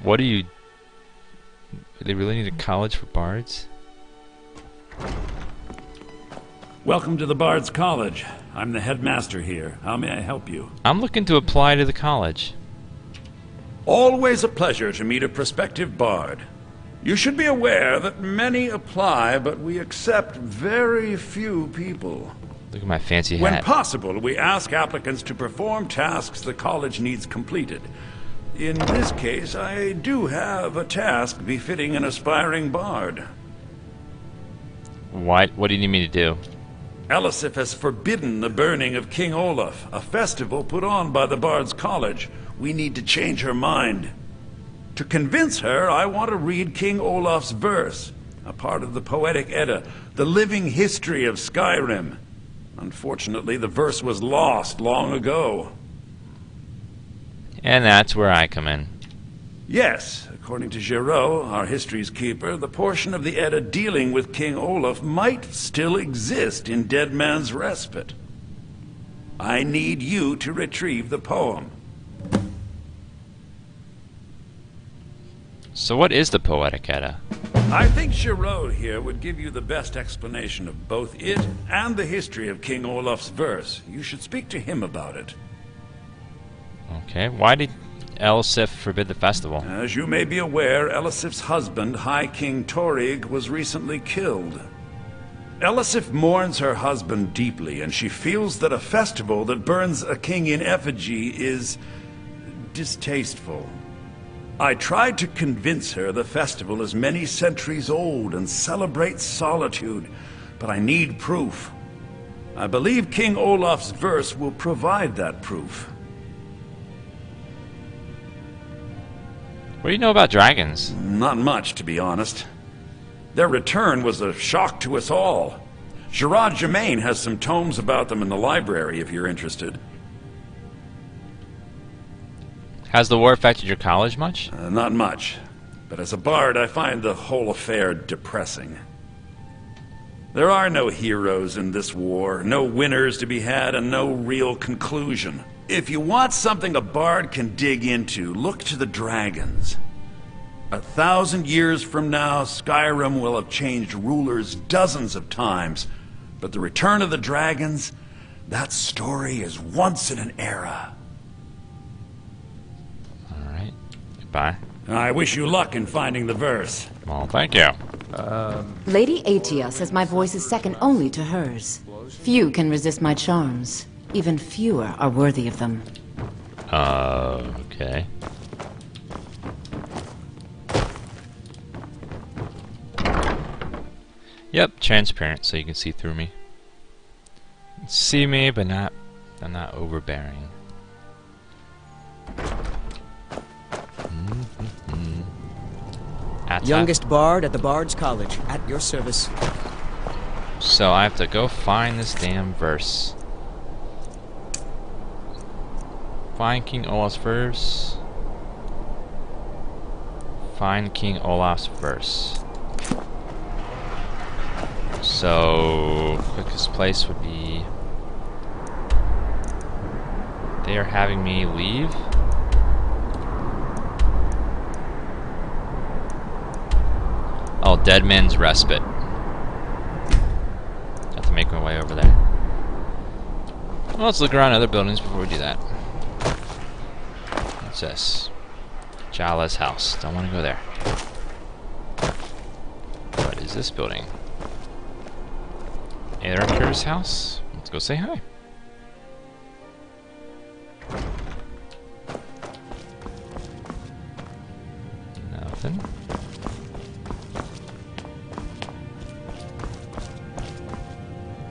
What do you... Do they really need a college for bards?
Welcome to the Bard's College. I'm the headmaster here. How may I help you?
I'm looking to apply to the college.
Always a pleasure to meet a prospective bard. You should be aware that many apply, but we accept very few people.
Look at my fancy
When
hat.
possible, we ask applicants to perform tasks the college needs completed. In this case, I do have a task befitting an aspiring bard.
What do you need me to do?
Elisif has forbidden the burning of King Olaf, a festival put on by the Bard's College. We need to change her mind. To convince her, I want to read King Olaf's verse, a part of the Poetic Edda, the living history of Skyrim. Unfortunately, the verse was lost long ago.
And that's where I come in.
Yes, according to Giraud, our history's keeper, the portion of the Edda dealing with King Olaf might still exist in Dead Man's Respite. I need you to retrieve the poem.
So what is the Poetic Edda?
I think Giraud here would give you the best explanation of both it and the history of King Olaf's verse. You should speak to him about it.
Okay, why did Elisif forbid the festival?
As you may be aware, Elisif's husband, High King Torig, was recently killed. Elisif mourns her husband deeply, and she feels that a festival that burns a king in effigy is distasteful. I tried to convince her the festival is many centuries old and celebrates solitude, but I need proof. I believe King Olaf's verse will provide that proof.
What do you know about dragons?
Not much, to be honest. Their return was a shock to us all. Gerard Germain has some tomes about them in the library, if you're interested.
Has the war affected your college much?
Not much. But as a bard, I find the whole affair depressing. There are no heroes in this war, no winners to be had, and no real conclusion. If you want something a bard can dig into, look to the dragons. 1,000 years from now, Skyrim will have changed rulers dozens of times. But the return of the dragons, that story is once in an era.
Alright, goodbye.
I wish you luck in finding the verse.
Well, thank you.
Lady Atia says my voice is second only to hers. Few can resist my charms. Even fewer are worthy of them.
Okay. Yep, transparent, so you can see through me. See me, but not. I'm not overbearing.
Youngest bard at the Bard's College, at your service.
So I have to go find this damn verse. Find King Olaf's verse. Find King Olaf's verse. So, quickest place would be... They are having me leave. Oh, Dead Man's Respite. Have to make my way over there. Well, let's look around other buildings before we do that. What's this? Jala's house. Don't want to go there. What is this building? Eric's house? Let's go say hi. Nothing.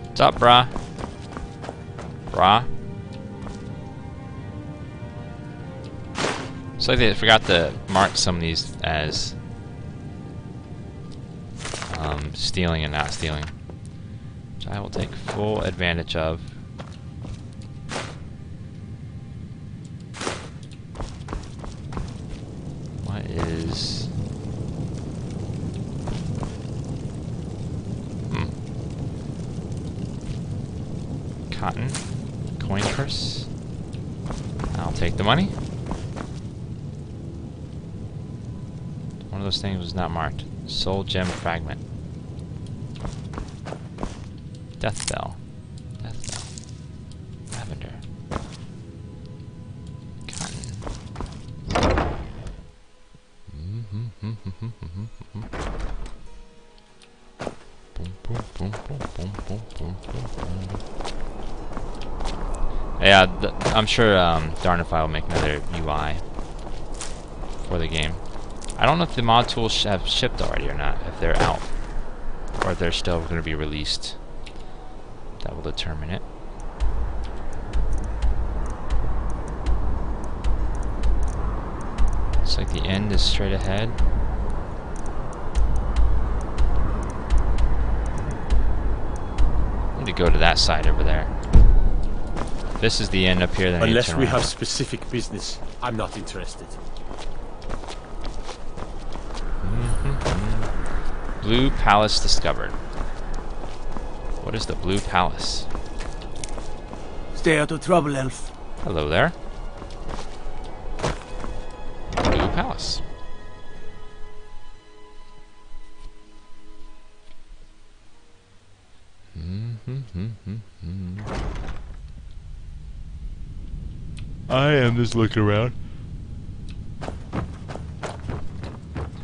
What's up, brah? Brah? Looks like they forgot to mark some of these as stealing and not stealing. Which I will take full advantage of. What is... Cotton. Coin purse. I'll take the money. One of those things was not marked. Soul gem fragment. Death bell. Death bell. Lavender. Cotton. Yeah, I'm sure Darnify will make another UI for the game. I don't know if the mod tools have shipped already or not, if they're out, or if they're still going to be released. That will determine it. Looks like the end is straight ahead. I need to go to that side over there. If this is the end up here, then I need to
Unless
turn
we
around.
have specific business, I'm not interested.
Blue Palace discovered. What is the Blue Palace?
Stay out of trouble, elf.
Hello there. Blue Palace. I am just looking around.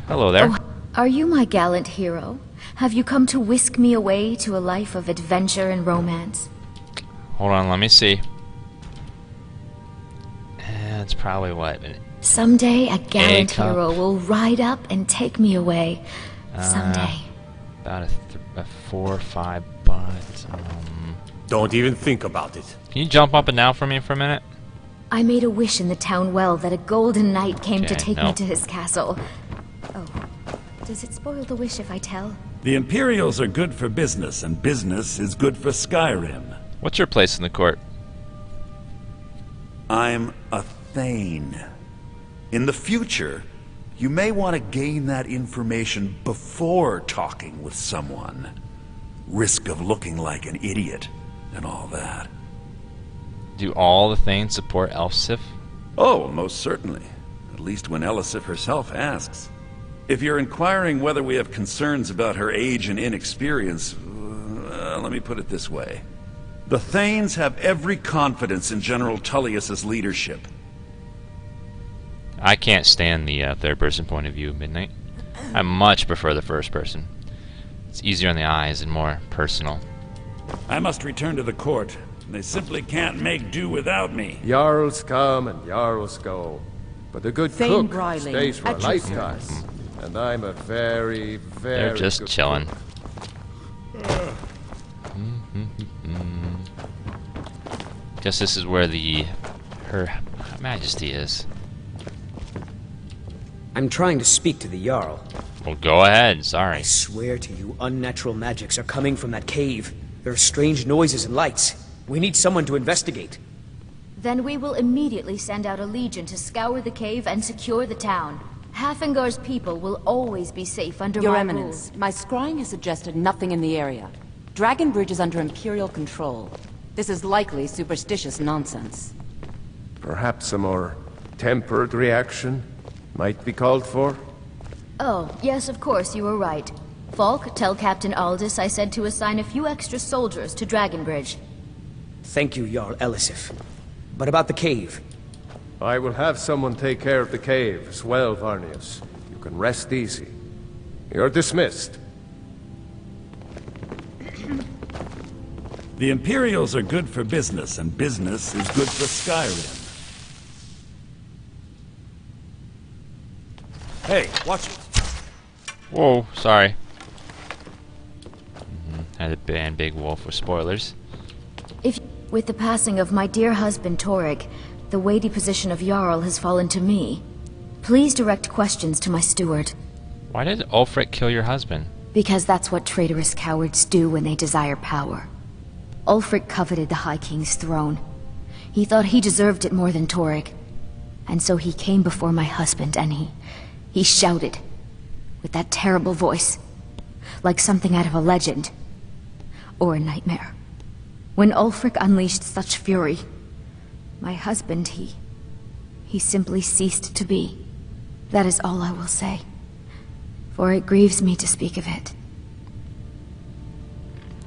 Hello there.
Oh, are you my gallant hero? Have you come to whisk me away to a life of adventure and romance?
Hold on, let me see. It's probably what?
Someday a gallant
cup.
hero will ride up and take me away. Someday.
About a 4 or 5, but
Don't even think about it.
can you jump up and down for me for a minute?
I made a wish in the town well that a golden knight came to
Okay,
take me
nope.
to his castle. Oh, does it spoil the wish if I tell?
The Imperials are good for business, and business is good for Skyrim.
What's your place in the court?
I'm a Thane. In the future, you may want to gain that information before talking with someone. Risk of looking like an idiot and all that.
Do all the Thanes support Elfsif?
Oh, most certainly. At least when Elisif herself asks. If you're inquiring whether we have concerns about her age and inexperience, let me put it this way. The Thanes have every confidence in General Tullius's leadership.
I can't stand the third-person point of view of Midnight. I much prefer the first person. It's easier on the eyes and more personal.
I must return to the court. They simply can't make do without me.
Jarls come and Jarls go. But a good
Thane
cook
Briley,
stays for a
at your
lifetime. And I'm a very, very
They're just
good
chilling.
cook.
Guess this is where Her Majesty is.
I'm trying to speak to the Jarl.
Well, go ahead. Sorry.
I swear to you, unnatural magics are coming from that cave. There are strange noises and lights. We need someone to investigate.
Then we will immediately send out a legion to scour the cave and secure the town. Hafengar's people will always be safe under
Your
my
Eminence,
rule.
my scrying has suggested nothing in the area. Dragon Bridge is under Imperial control. This is likely superstitious nonsense.
Perhaps a more tempered reaction might be called for?
Oh, yes, of course, you were right. Falk, tell Captain Aldous I said to assign a few extra soldiers to Dragonbridge.
Thank you, Jarl Elisif. But about the cave?
I will have someone take care of the cave as well, Varnius. You can rest easy. You're dismissed.
The Imperials are good for business, and business is good for Skyrim.
Hey, watch it.
Whoa, sorry. Had to ban Big Wolf with spoilers.
If, with the passing of my dear husband Torrig, the weighty position of Jarl has fallen to me, please direct questions to my steward.
Why did Ulfric kill your husband?
Because that's what traitorous cowards do when they desire power. Ulfric coveted the High King's throne. He thought he deserved it more than Torrig. And so he came before my husband and he shouted, with that terrible voice, like something out of a legend, or a nightmare. When Ulfric unleashed such fury, my husband, he simply ceased to be. That is all I will say, for it grieves me to speak of it.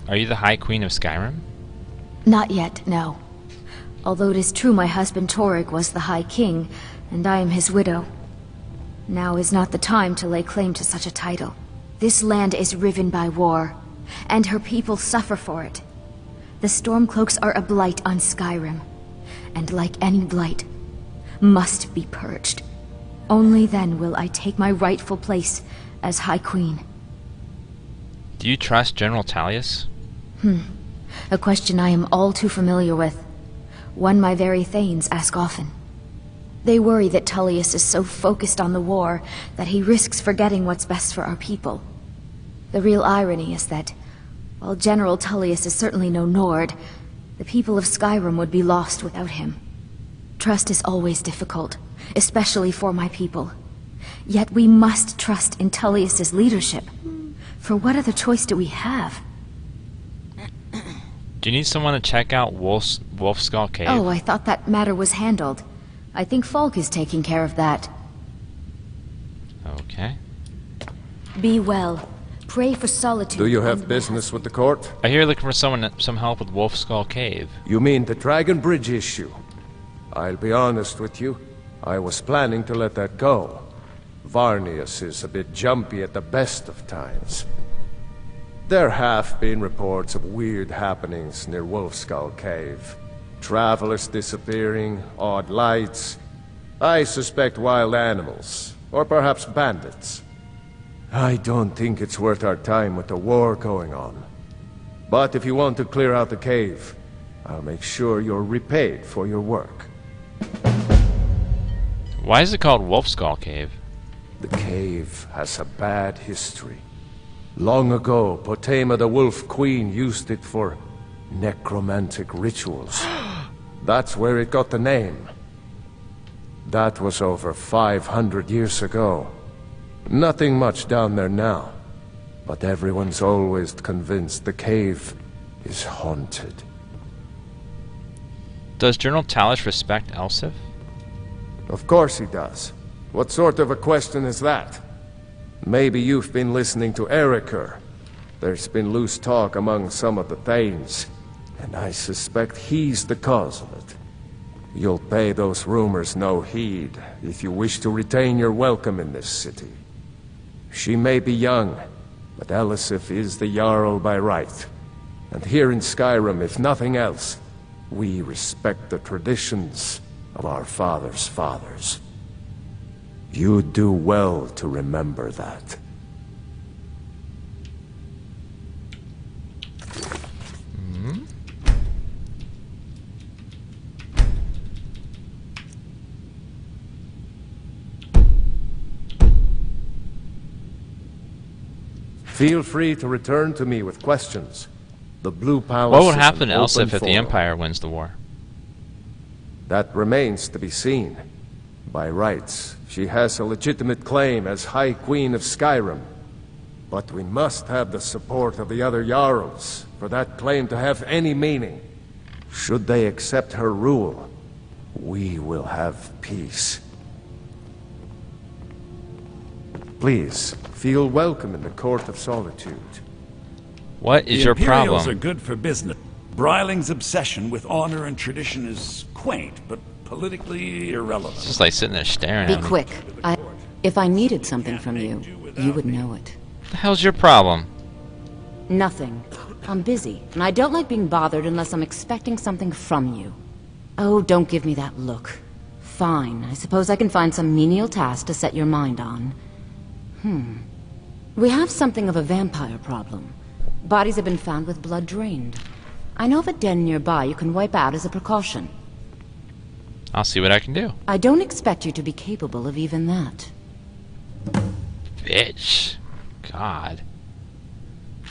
Are you the High Queen of Skyrim?
Not yet, no. Although it is true my husband Torrig was the High King, and I am his widow. Now is not the time to lay claim to such a title. This land is riven by war, and her people suffer for it. The Stormcloaks are a blight on Skyrim, and like any blight, must be purged. Only then will I take my rightful place as High Queen.
Do you trust General Tullius?
A question I am all too familiar with. One my very Thanes ask often. They worry that Tullius is so focused on the war that he risks forgetting what's best for our people. The real irony is that, while General Tullius is certainly no Nord, the people of Skyrim would be lost without him. Trust is always difficult, especially for my people. Yet we must trust in Tullius's leadership. For what other choice do we have?
Do you need someone to check out Wolfskull Cave?
Oh, I thought that matter was handled. I think Falk is taking care of that.
Okay.
Be well. Pray for solitude.
Do you have business with the court?
I hear you're looking for some help with Wolfskull Cave.
You mean the Dragon Bridge issue? I'll be honest with you. I was planning to let that go. Varnius is a bit jumpy at the best of times. There have been reports of weird happenings near Wolfskull Cave. Travelers disappearing, odd lights. I suspect wild animals, or perhaps bandits. I don't think it's worth our time with the war going on. But if you want to clear out the cave, I'll make sure you're repaid for your work.
Why is it called Wolfskull Cave?
The cave has a bad history. Long ago, Potema the Wolf Queen used it for necromantic rituals. That's where it got the name. That was over 500 years ago. Nothing much down there now. But everyone's always convinced the cave is haunted.
Does General Talus respect Elsif?
Of course he does. What sort of a question is that? Maybe you've been listening to Erikur. There's been loose talk among some of the Thanes, and I suspect he's the cause of it. You'll pay those rumors no heed if you wish to retain your welcome in this city. She may be young, but Elisif is the Jarl by right. And here in Skyrim, if nothing else, We respect the traditions of our fathers' fathers. You do well to remember that. Feel free to return to me with questions. The Blue Palace.
What would
is
happen
an
else
open
if the
forum.
Empire wins the war?
That remains to be seen. By rights, she has a legitimate claim as High Queen of Skyrim. But we must have the support of the other Jarls for that claim to have any meaning. Should they accept her rule, we will have peace. Please, feel welcome in the Court of Solitude.
What is
the
your
Imperials
problem?
are good for business. Briling's obsession with honor and tradition is quaint, but politically irrelevant.
It's just like sitting there staring
Be
at me.
quick. If I needed something from you, you would know it.
What the hell's your problem?
Nothing. I'm busy, and I don't like being bothered unless I'm expecting something from you. Oh, don't give me that look. Fine, I suppose I can find some menial task to set your mind on. We have something of a vampire problem. Bodies have been found with blood drained. I know of a den nearby you can wipe out as a precaution.
I'll see what I can do.
I don't expect you to be capable of even that.
Bitch. God.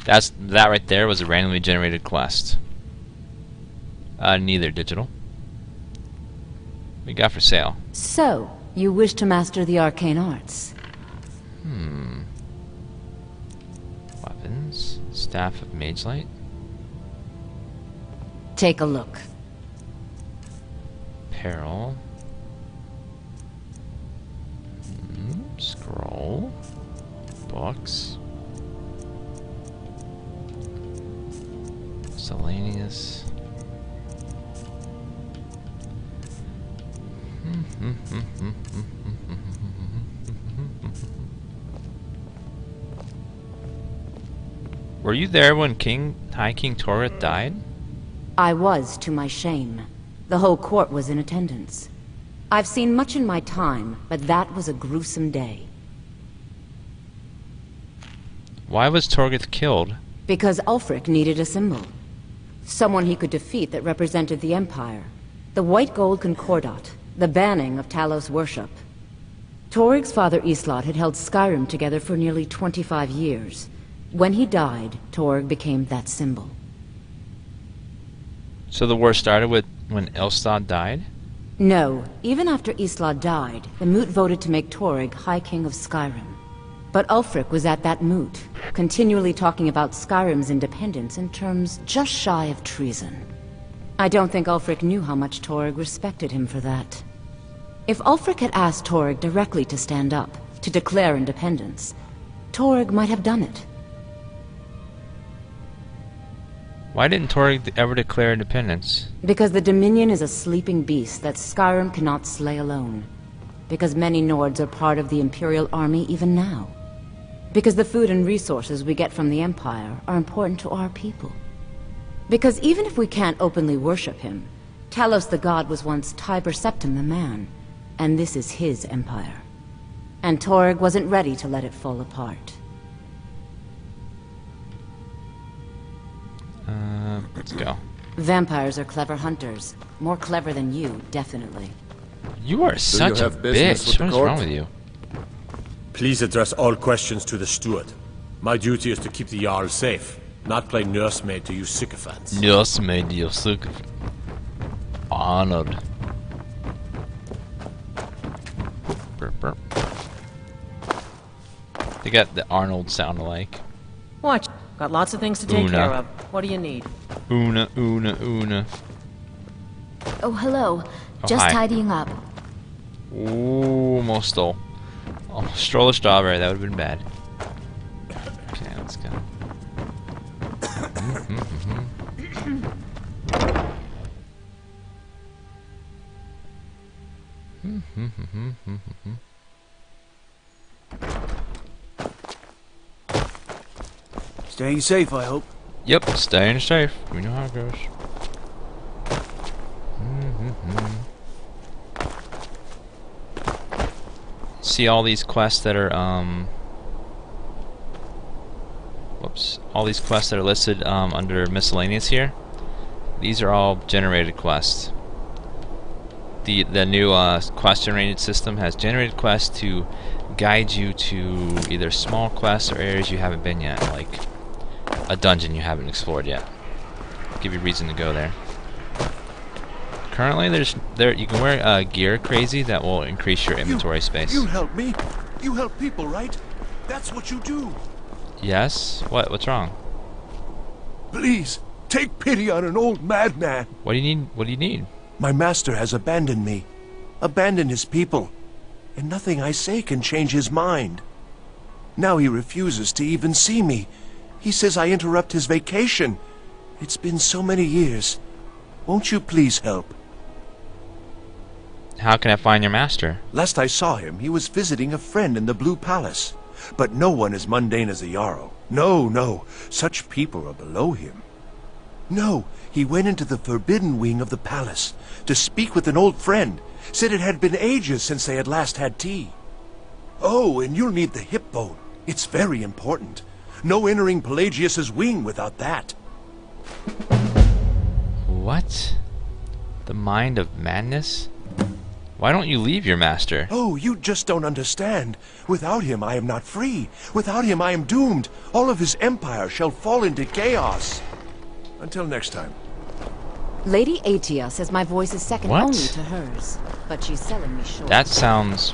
That right there was a randomly generated quest. Neither digital. We got for sale.
So, you wish to master the arcane arts?
Weapons. Staff of Mage Light.
Take a look.
Peril. Scroll. Books. Miscellaneous. Were you there when High King Torith died?
I was, to my shame. The whole court was in attendance. I've seen much in my time, but that was a gruesome day.
Why was Torith killed?
Because Ulfric needed a symbol. Someone he could defeat that represented the Empire. The White Gold Concordat, the banning of Talos worship. Torig's father Islot had held Skyrim together for nearly 25 years. When he died, Torig became that symbol.
So the war started with when Ilstad died?
No, even after Islad died, the Moot voted to make Torig High King of Skyrim. But Ulfric was at that moot, continually talking about Skyrim's independence in terms just shy of treason. I don't think Ulfric knew how much Torig respected him for that. If Ulfric had asked Torig directly to stand up, to declare independence, Torig might have done it.
Why didn't Torig ever declare independence?
Because the Dominion is a sleeping beast that Skyrim cannot slay alone. Because many Nords are part of the Imperial Army even now. Because the food and resources we get from the Empire are important to our people. Because even if we can't openly worship him, Talos the God was once Tiber Septim the man, and this is his empire. And Torig wasn't ready to let it fall apart.
Let's go.
Vampires are clever hunters. More clever than you, definitely.
You are such a bitch. What is wrong with you?
Please address all questions to the steward. My duty is to keep the Jarl safe, not play nursemaid to you sycophants.
Nursemaid to you sycophants. Honored. Burp, burp. They got the Arnold sound alike.
Watch. Got lots of things to take care of. What do you need?
Una, una, una.
Oh, hello.
Oh,
Just
hi.
tidying up.
Ooh, almost stole. Almost stole a strawberry. That would have been bad. Okay, let's go.
Staying safe, I hope.
Yep, staying safe. We know how it goes. see all these quests that are whoops, all these quests that are listed under miscellaneous here. These are all generated quests. The new quest generated system has generated quests to guide you to either small quests or areas you haven't been yet, like a dungeon you haven't explored yet. Give you reason to go there. Currently, you can wear gear crazy that will increase your inventory space.
You help me. You help people, right? That's what you do.
Yes. What? What's wrong?
Please, take pity on an old madman.
What do you need? What do you need?
My master has abandoned me, abandoned his people, and nothing I say can change his mind. Now he refuses to even see me. He says I interrupt his vacation. It's been so many years. Won't you please help?
How can I find your master?
Last I saw him, he was visiting a friend in the Blue Palace. But no one as mundane as a Jarl. No, no. Such people are below him. No, he went into the forbidden wing of the palace to speak with an old friend. Said it had been ages since they had last had tea. Oh, and you'll need the hip bone. It's very important. No entering Pelagius's wing without that.
What? The mind of madness? Why don't you leave your master?
Oh, you just don't understand. Without him, I am not free. Without him, I am doomed. All of his empire shall fall into chaos. Until next time.
Lady Atia says my voice is second
What?
only to hers, but she's selling me short.
That sounds...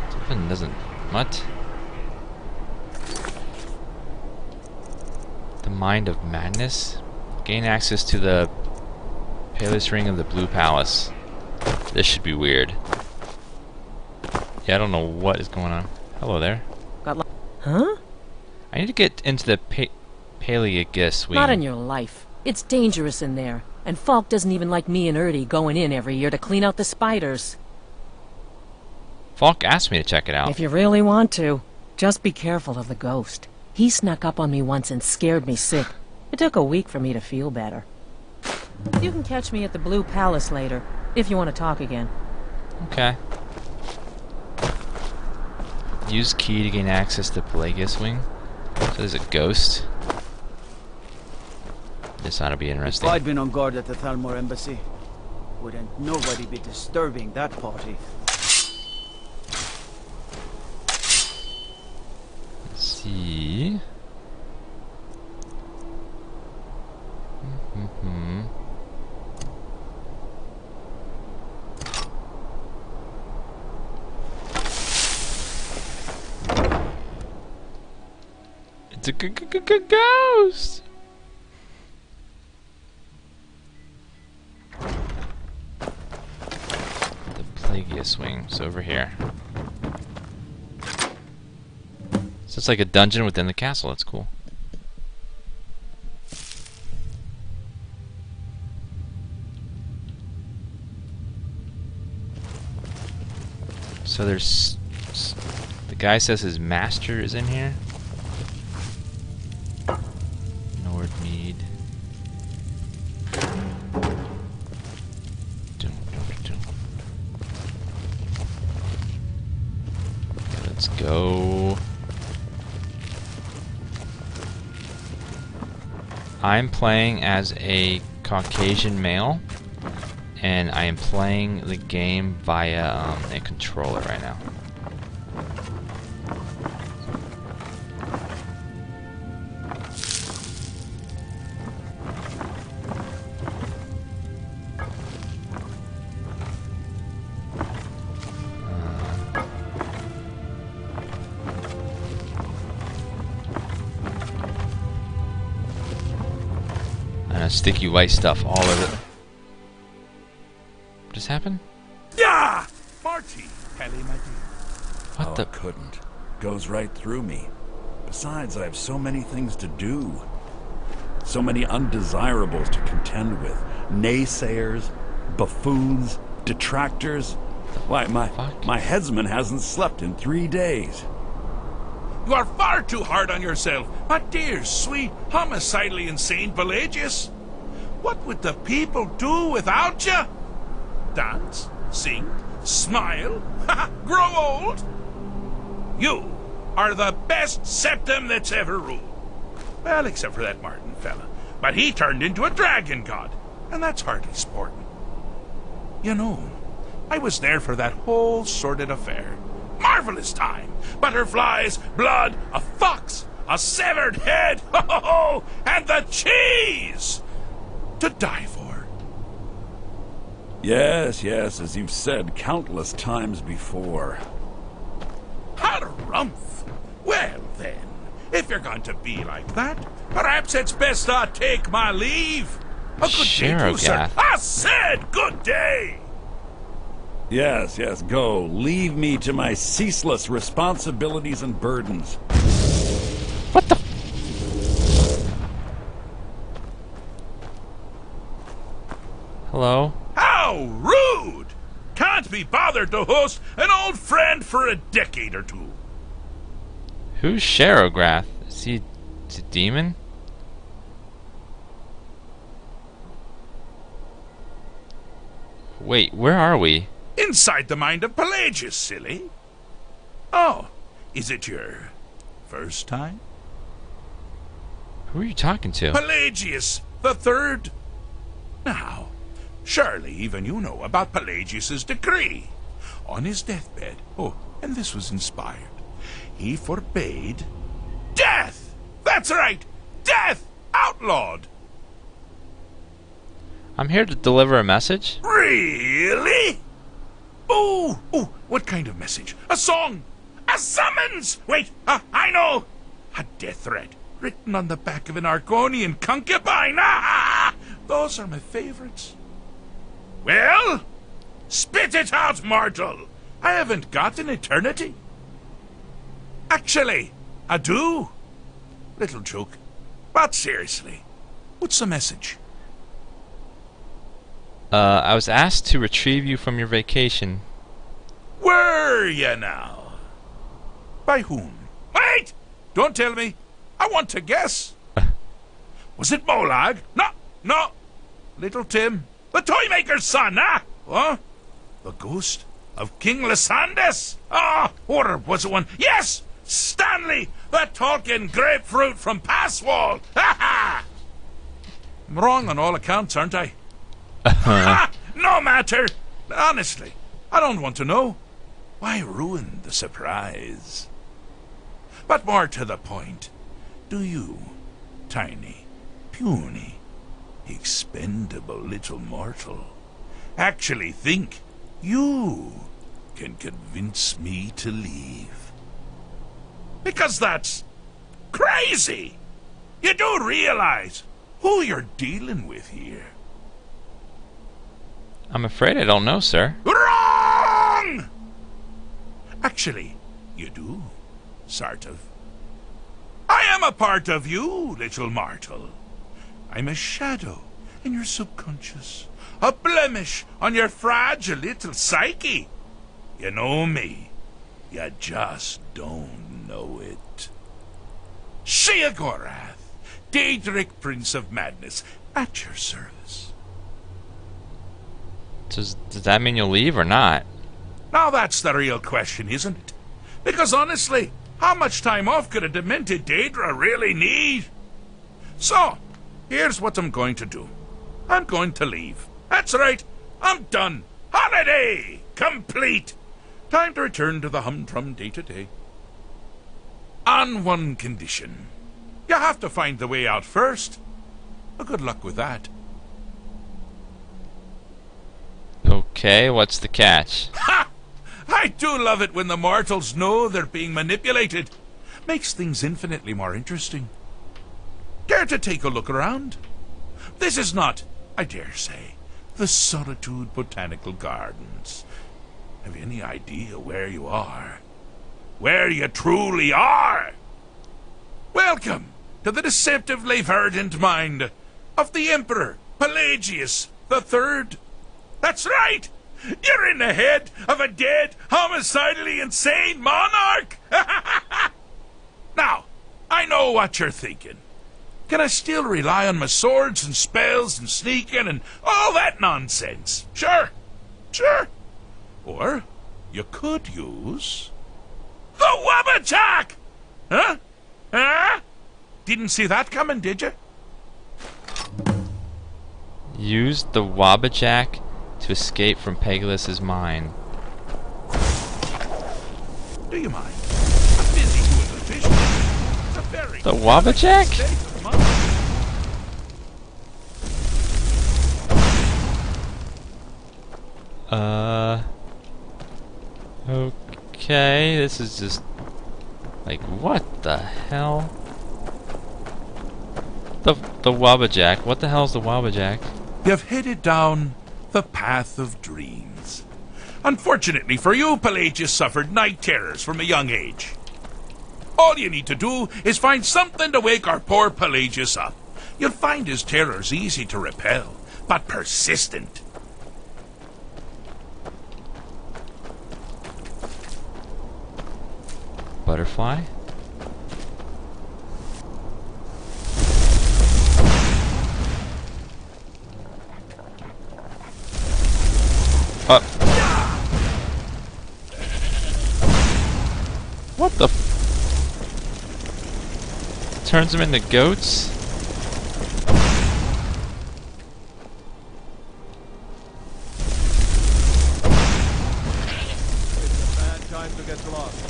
Something doesn't... What? The mind of madness? Gain access to the Palace Ring of the Blue Palace. This should be weird. Yeah, I don't know what is going on. Hello there.
Huh?
I need to get into the Pelagius wing.
Not in your life. It's dangerous in there. And Falk doesn't even like me and Ertie going in every year to clean out the spiders.
Falk asked me to check it out.
If you really want to, just be careful of the ghost. He snuck up on me once and scared me sick. It took a week for me to feel better. You can catch me at the Blue Palace later, if you want to talk again.
Okay. Use key to gain access to Pelagius wing. So there's a ghost. This ought to be interesting.
If I'd been on guard at the Thalmor embassy, wouldn't nobody be disturbing that party.
Let's see. It's a ghost. The Pelagius wing's over here. So it's like a dungeon within the castle. That's cool. So there's... The guy says his master is in here. Nord Mead. Let's go. I'm playing as a Caucasian male, and I am playing the game via a controller right now. Sticky white stuff all over. What just happened?
Yeah! Marty!
Kelly, my dear.
What the?
I couldn't. Goes right through me. Besides, I have so many things to do. So many undesirables to contend with. Naysayers, buffoons, detractors. Why, my headsman hasn't slept in 3 days.
You are far too hard on yourself, my dear, sweet, homicidally insane Pelagius. What would the people do without you? Dance, sing, Smile? Grow old? You are the best septum that's ever ruled. Well, except for that Martin fella. But he turned into a dragon god, and that's hardly sporting. You know, I was there for that whole sordid affair. Marvelous time. Butterflies, blood, a fox, a severed head, ho ho ho, and the cheese to die for.
Yes, yes, as you've said countless times before.
Harumph. Well then, if you're going to be like that, perhaps it's best I take my leave. A good day to you, sir. I said good day.
Yes, yes, go. Leave me to my ceaseless responsibilities and burdens.
What the? Hello?
How rude! Can't be bothered to host an old friend for a decade or two.
Who's Sharograth? Is he a demon? Wait, where are we?
Inside the mind of Pelagius, silly. Oh, is it your first time?
Who are you talking to?
Pelagius the Third. Now, surely even you know about Pelagius's decree. On his deathbed, oh, and this was inspired, he forbade death! That's right! Death! Outlawed!
I'm here to deliver a message.
Really? Oh, what kind of message? A song? A summons? Wait, I know! A death threat written on the back of an Argonian concubine. Ah, those are my favorites. Well, spit it out, mortal. I haven't got an eternity. Actually, I do. Little joke. But seriously, what's the message?
I was asked to retrieve you from your vacation.
Were you now? By whom? Wait! Don't tell me. I want to guess. Was it Molag? No. Little Tim. The Toymaker's son, huh? Huh? The ghost of King Lysandas? Ah, or was it one? Yes! Stanley, the talking grapefruit from Passwall. Ha ha! I'm wrong on all accounts, aren't I? No matter. Honestly, I don't want to know. Why ruin the surprise? But more to the point, do you, tiny, puny, expendable little mortal, actually think you can convince me to leave? Because that's crazy. You do realize who you're dealing with here.
I'm afraid I don't know, sir.
Wrong! Actually, you do, sort of. I am a part of you, little mortal. I'm a shadow in your subconscious, a blemish on your fragile little psyche. You know me, you just don't know it. Sheogorath, Daedric Prince of Madness, at your service.
Does that mean you'll leave or not?
Now that's the real question, isn't it? Because honestly, how much time off could a demented Daedra really need? So, here's what I'm going to do. I'm going to leave. That's right, I'm done. Holiday complete. Time to return to the humdrum day-to-day. On one condition. You have to find the way out first. Well, good luck with that.
Okay, what's the catch?
Ha! I do love it when the mortals know they're being manipulated. Makes things infinitely more interesting. Care to take a look around? This is not, I dare say, the Solitude Botanical Gardens. Have you any idea where you are? Where you truly are? Welcome to the deceptively verdant mind of the Emperor Pelagius the Third. That's right! You're in the head of a dead, homicidally insane monarch! Now, I know what you're thinking. Can I still rely on my swords and spells and sneaking and all that nonsense? Sure. Or you could use the Wabbajack! Huh? Huh? Didn't see that coming, did you?
Use the Wabbajack to escape from Pegasus's mine.
Do you mind? I'm busy doing the fishing. It's a very
The Wabbajack?
state of mind.
Okay, this is just like, what the hell? The Wabbajack. What the hell's the Wabbajack?
You've headed down the path of dreams. Unfortunately for you, Pelagius suffered night terrors from a young age. All you need to do is find something to wake our poor Pelagius up. You'll find his terrors easy to repel, but persistent.
Butterfly? Up. What the turns them into goats?
Bad time to get lost.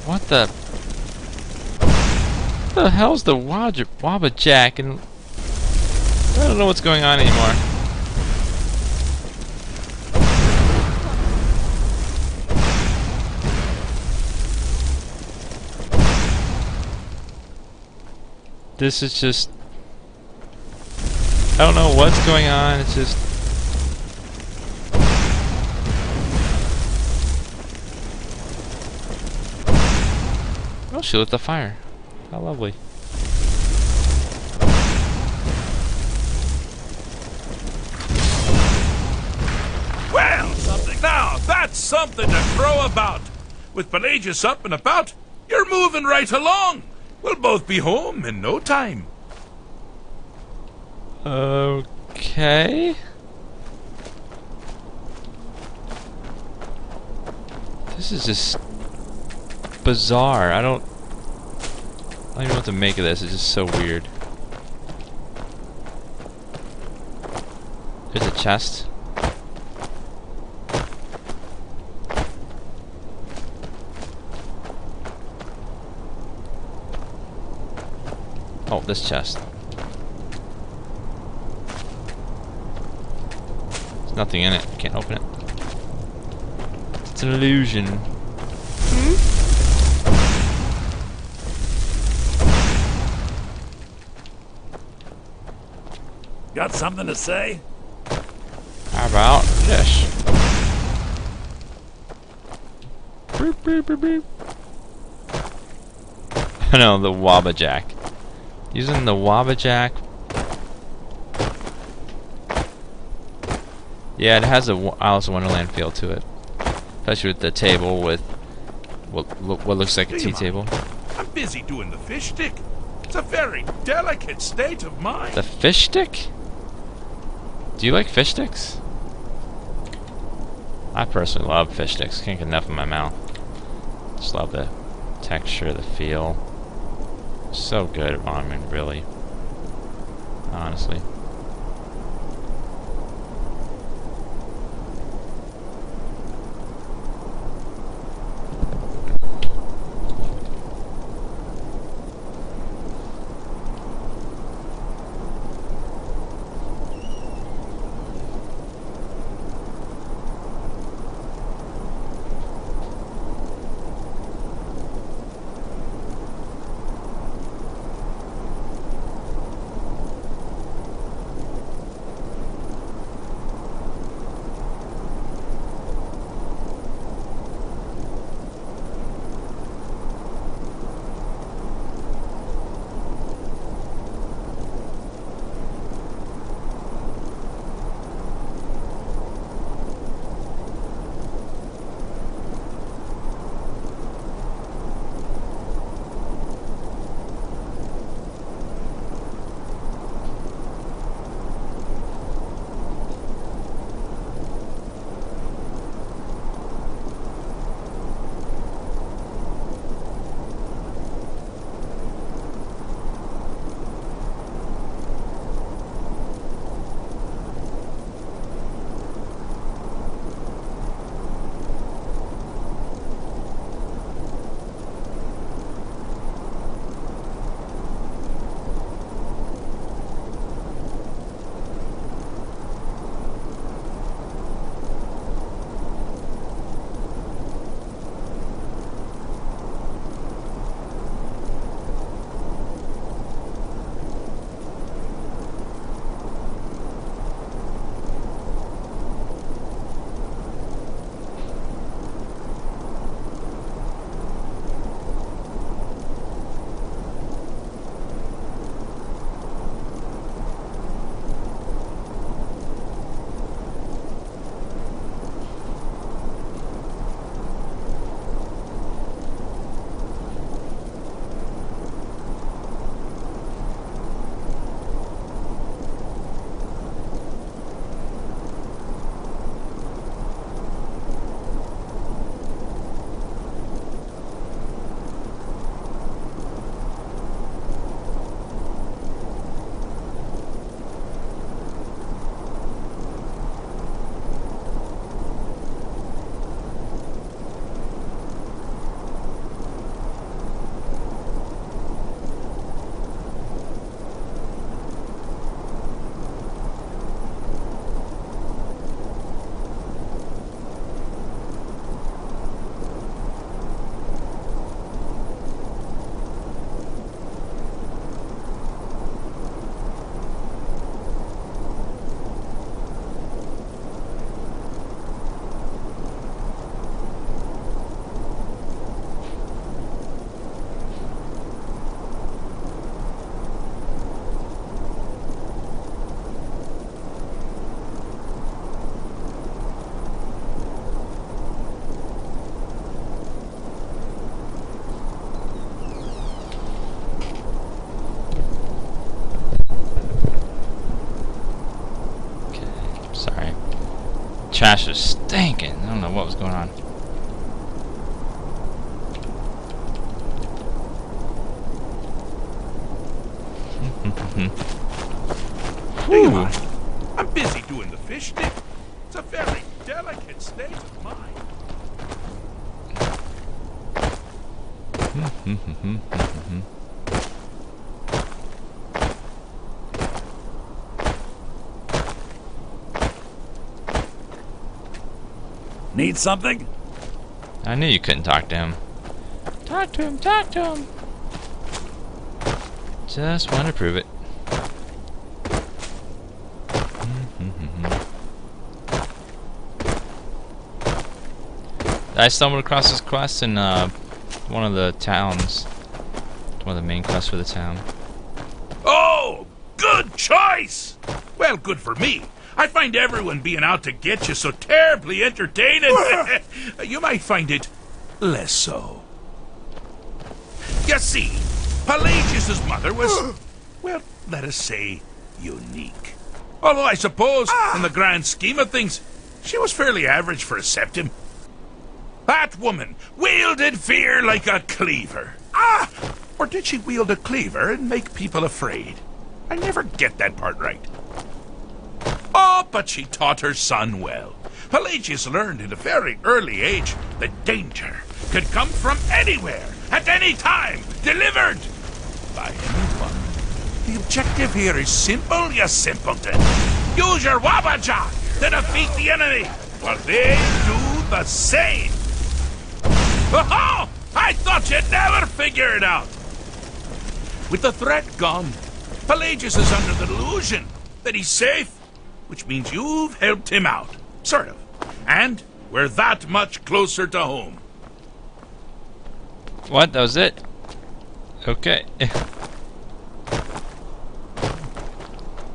What the hell's the Wabbajack? And I don't know what's going on anymore. This is just, I don't know what's going on. It's just, oh, she lit the fire. How lovely.
Well, something. Now, that's something to crow about. With Pelagius up and about, you're moving right along. We'll both be home in no time.
Okay. This is just bizarre. I don't even know what to make of this. It's just so weird. There's a chest. Oh, this chest. There's nothing in it. Can't open it. It's an illusion.
Got something to say?
How about this? Beep, beep, beep, beep. No, the Wabbajack. Using the Wabbajack. Yeah, it has a Alice in Wonderland feel to it. Especially with the table with what looks like a tea table.
I'm busy doing the fish stick. It's a very delicate state of mind.
The fish stick? Do you like fish sticks? I personally love fish sticks. Can't get enough in my mouth. Just love the texture, the feel. So good at ramen, really. Honestly. trash was stinking. I don't know what was going on.
Do you mind? I'm busy doing the fish stick. It's a very delicate state of mind.
Need something?
I knew you couldn't talk to him. Talk to him, talk to him. Just want to prove it. I stumbled across this quest in one of the towns. One of the main quests for the town.
Oh, good choice! Well, good for me. I find everyone being out to get you so terribly entertaining. You might find it less so. You see, Pelagius' mother was, well, let us say, unique. Although I suppose, in the grand scheme of things, she was fairly average for a septim. That woman wielded fear like a cleaver. Or did she wield a cleaver and make people afraid? I never get that part right. Oh, but she taught her son well. Pelagius learned at a very early age that danger could come from anywhere, at any time, delivered by anyone. The objective here is simple, you simpleton. Use your Wabaja to defeat the enemy, or they'll do the same. Oh, I thought you'd never figure it out. With the threat gone, Pelagius is under the delusion that he's safe, which means you've helped him out, sort of. And we're that much closer to home.
What? That was it? Okay.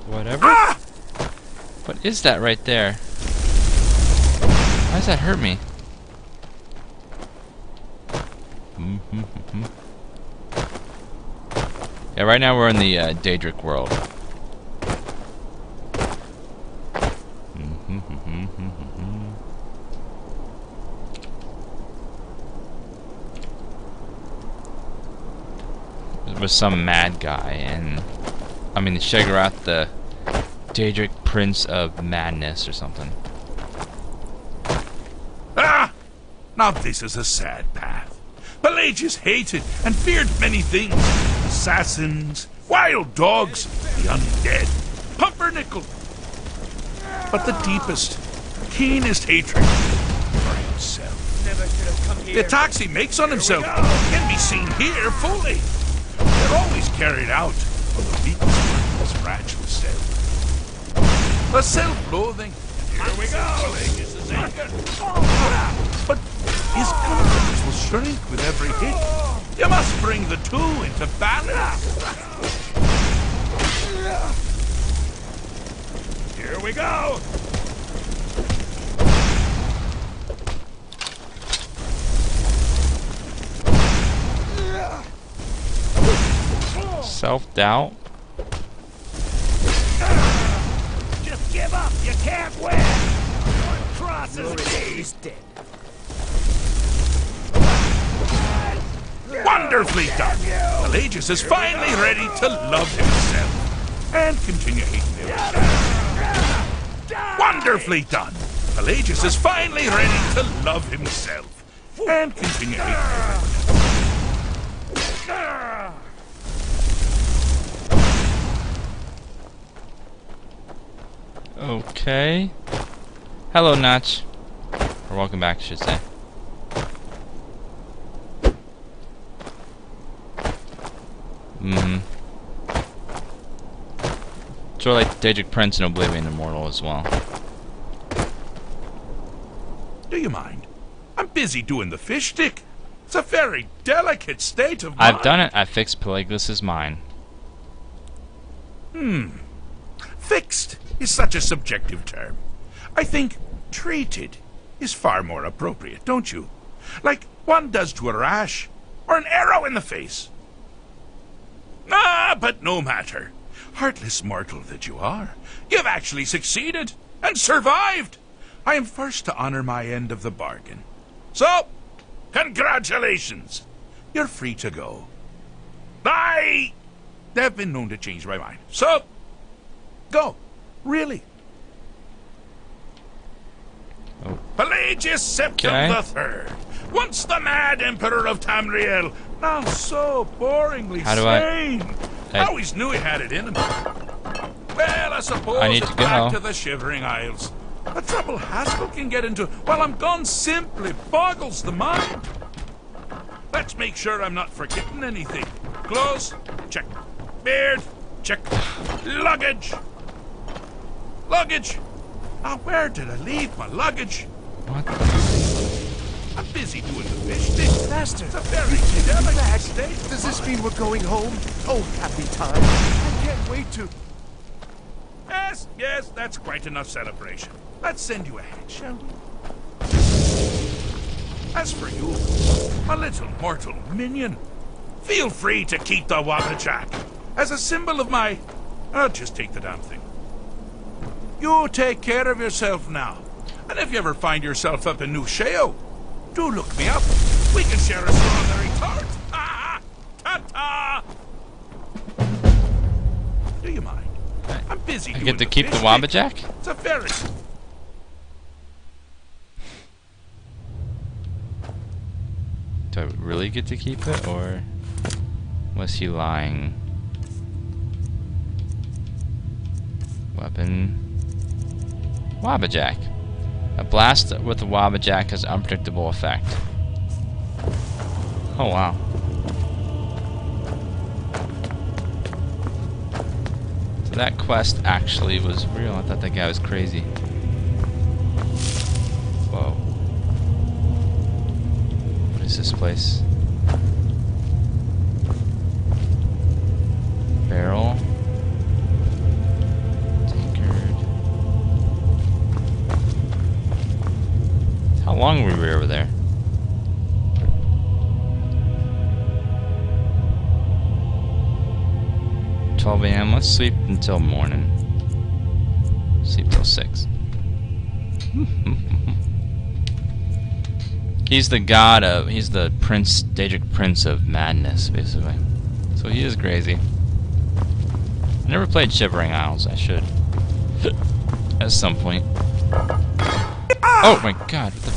Whatever. What is that right there? Why does that hurt me? Yeah, right now we're in the Daedric world. With some mad guy, and I mean Shagarath, the Daedric Prince of Madness or something.
Now this is a sad path. Pelagius hated and feared many things. Assassins, wild dogs, the undead, pumpernickel. But the deepest, keenest hatred for himself.
Never should have come here.
The attacks he makes on himself can be seen here fully. They're always carried out on the weakest part of his fragile self. The self-loathing. Here we go. But his confidence will shrink with every hit. You must bring the two into balance. Here we go.
Self-doubt?
Just give up. You can't win. One cross is dead.
Wonderfully done! Pelagius is finally ready to love himself and continue hating himself. Wonderfully done! Pelagius is finally ready to love himself and continue hating himself.
Okay. Hello, Notch. Or welcome back, I should say. Sort of like Daedric Prince and Oblivion Immortal as well.
Do you mind? I'm busy doing the fish stick. It's a very delicate state of mind.
I've done it. I fixed Pelagius's mind.
Fixed is such a subjective term. I think treated is far more appropriate, don't you? Like one does to a rash or an arrow in the face. But no matter. Heartless mortal that you are, you've actually succeeded and survived. I am first to honor my end of the bargain. So, congratulations! You're free to go. I have been known to change my mind. So, go. Really.
Oh.
Pelagius Septim III, once the mad Emperor of Tamriel, now so boringly
How do
sane. I always knew he had it in him. Well, I suppose
I need
it's
to
back
go.
to the Shivering Isles. The trouble Haskell can get into while I'm gone simply boggles the mind. Let's make sure I'm not forgetting anything. Clothes, check. Beard, check. Luggage. Luggage. Now, where did I leave my luggage?
What the?
I'm busy doing the fish thing.
Master,
It's a very delicate state.
Does this mean we're going home? Oh, happy time. I can't wait to...
Yes, yes, that's quite enough celebration. Let's send you ahead, shall we? As for you, a little mortal minion, feel free to keep the Wabbajack as a symbol of my... I'll just take the damn thing. You take care of yourself now. And if you ever find yourself up in New Sheo, do look me up. We can share a strawberry tart. Ta-ta! Do you mind? I'm busy
I
doing
get to keep the
fish
Wabbajack?
thing. It's a very...
Do I really get to keep it, or was he lying? Weapon. Wabbajack. A blast with the Wabbajack has unpredictable effect. Oh wow. So that quest actually was real. I thought that guy was crazy. Whoa. What is this place? Barrel. How long were we over there? $12 a.m. Let's sleep until morning. Sleep till 6. He's the god of... He's the prince, Daedric prince of madness, basically. So he is crazy. I never played Shivering Isles. I should. At some point. Oh my god. What the...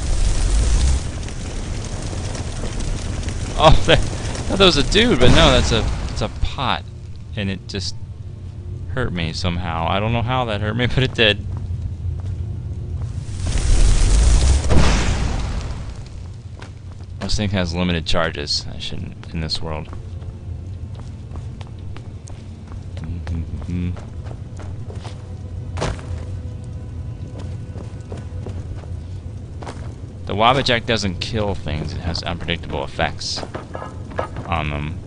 Oh, I thought that was a dude, but no, it's a pot. And it just hurt me somehow. I don't know how that hurt me, but it did. This thing has limited charges. I shouldn't in this world. The Wabbajack doesn't kill things, it has unpredictable effects on them.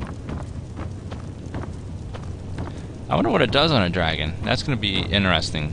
I wonder what it does on a dragon. That's going to be interesting.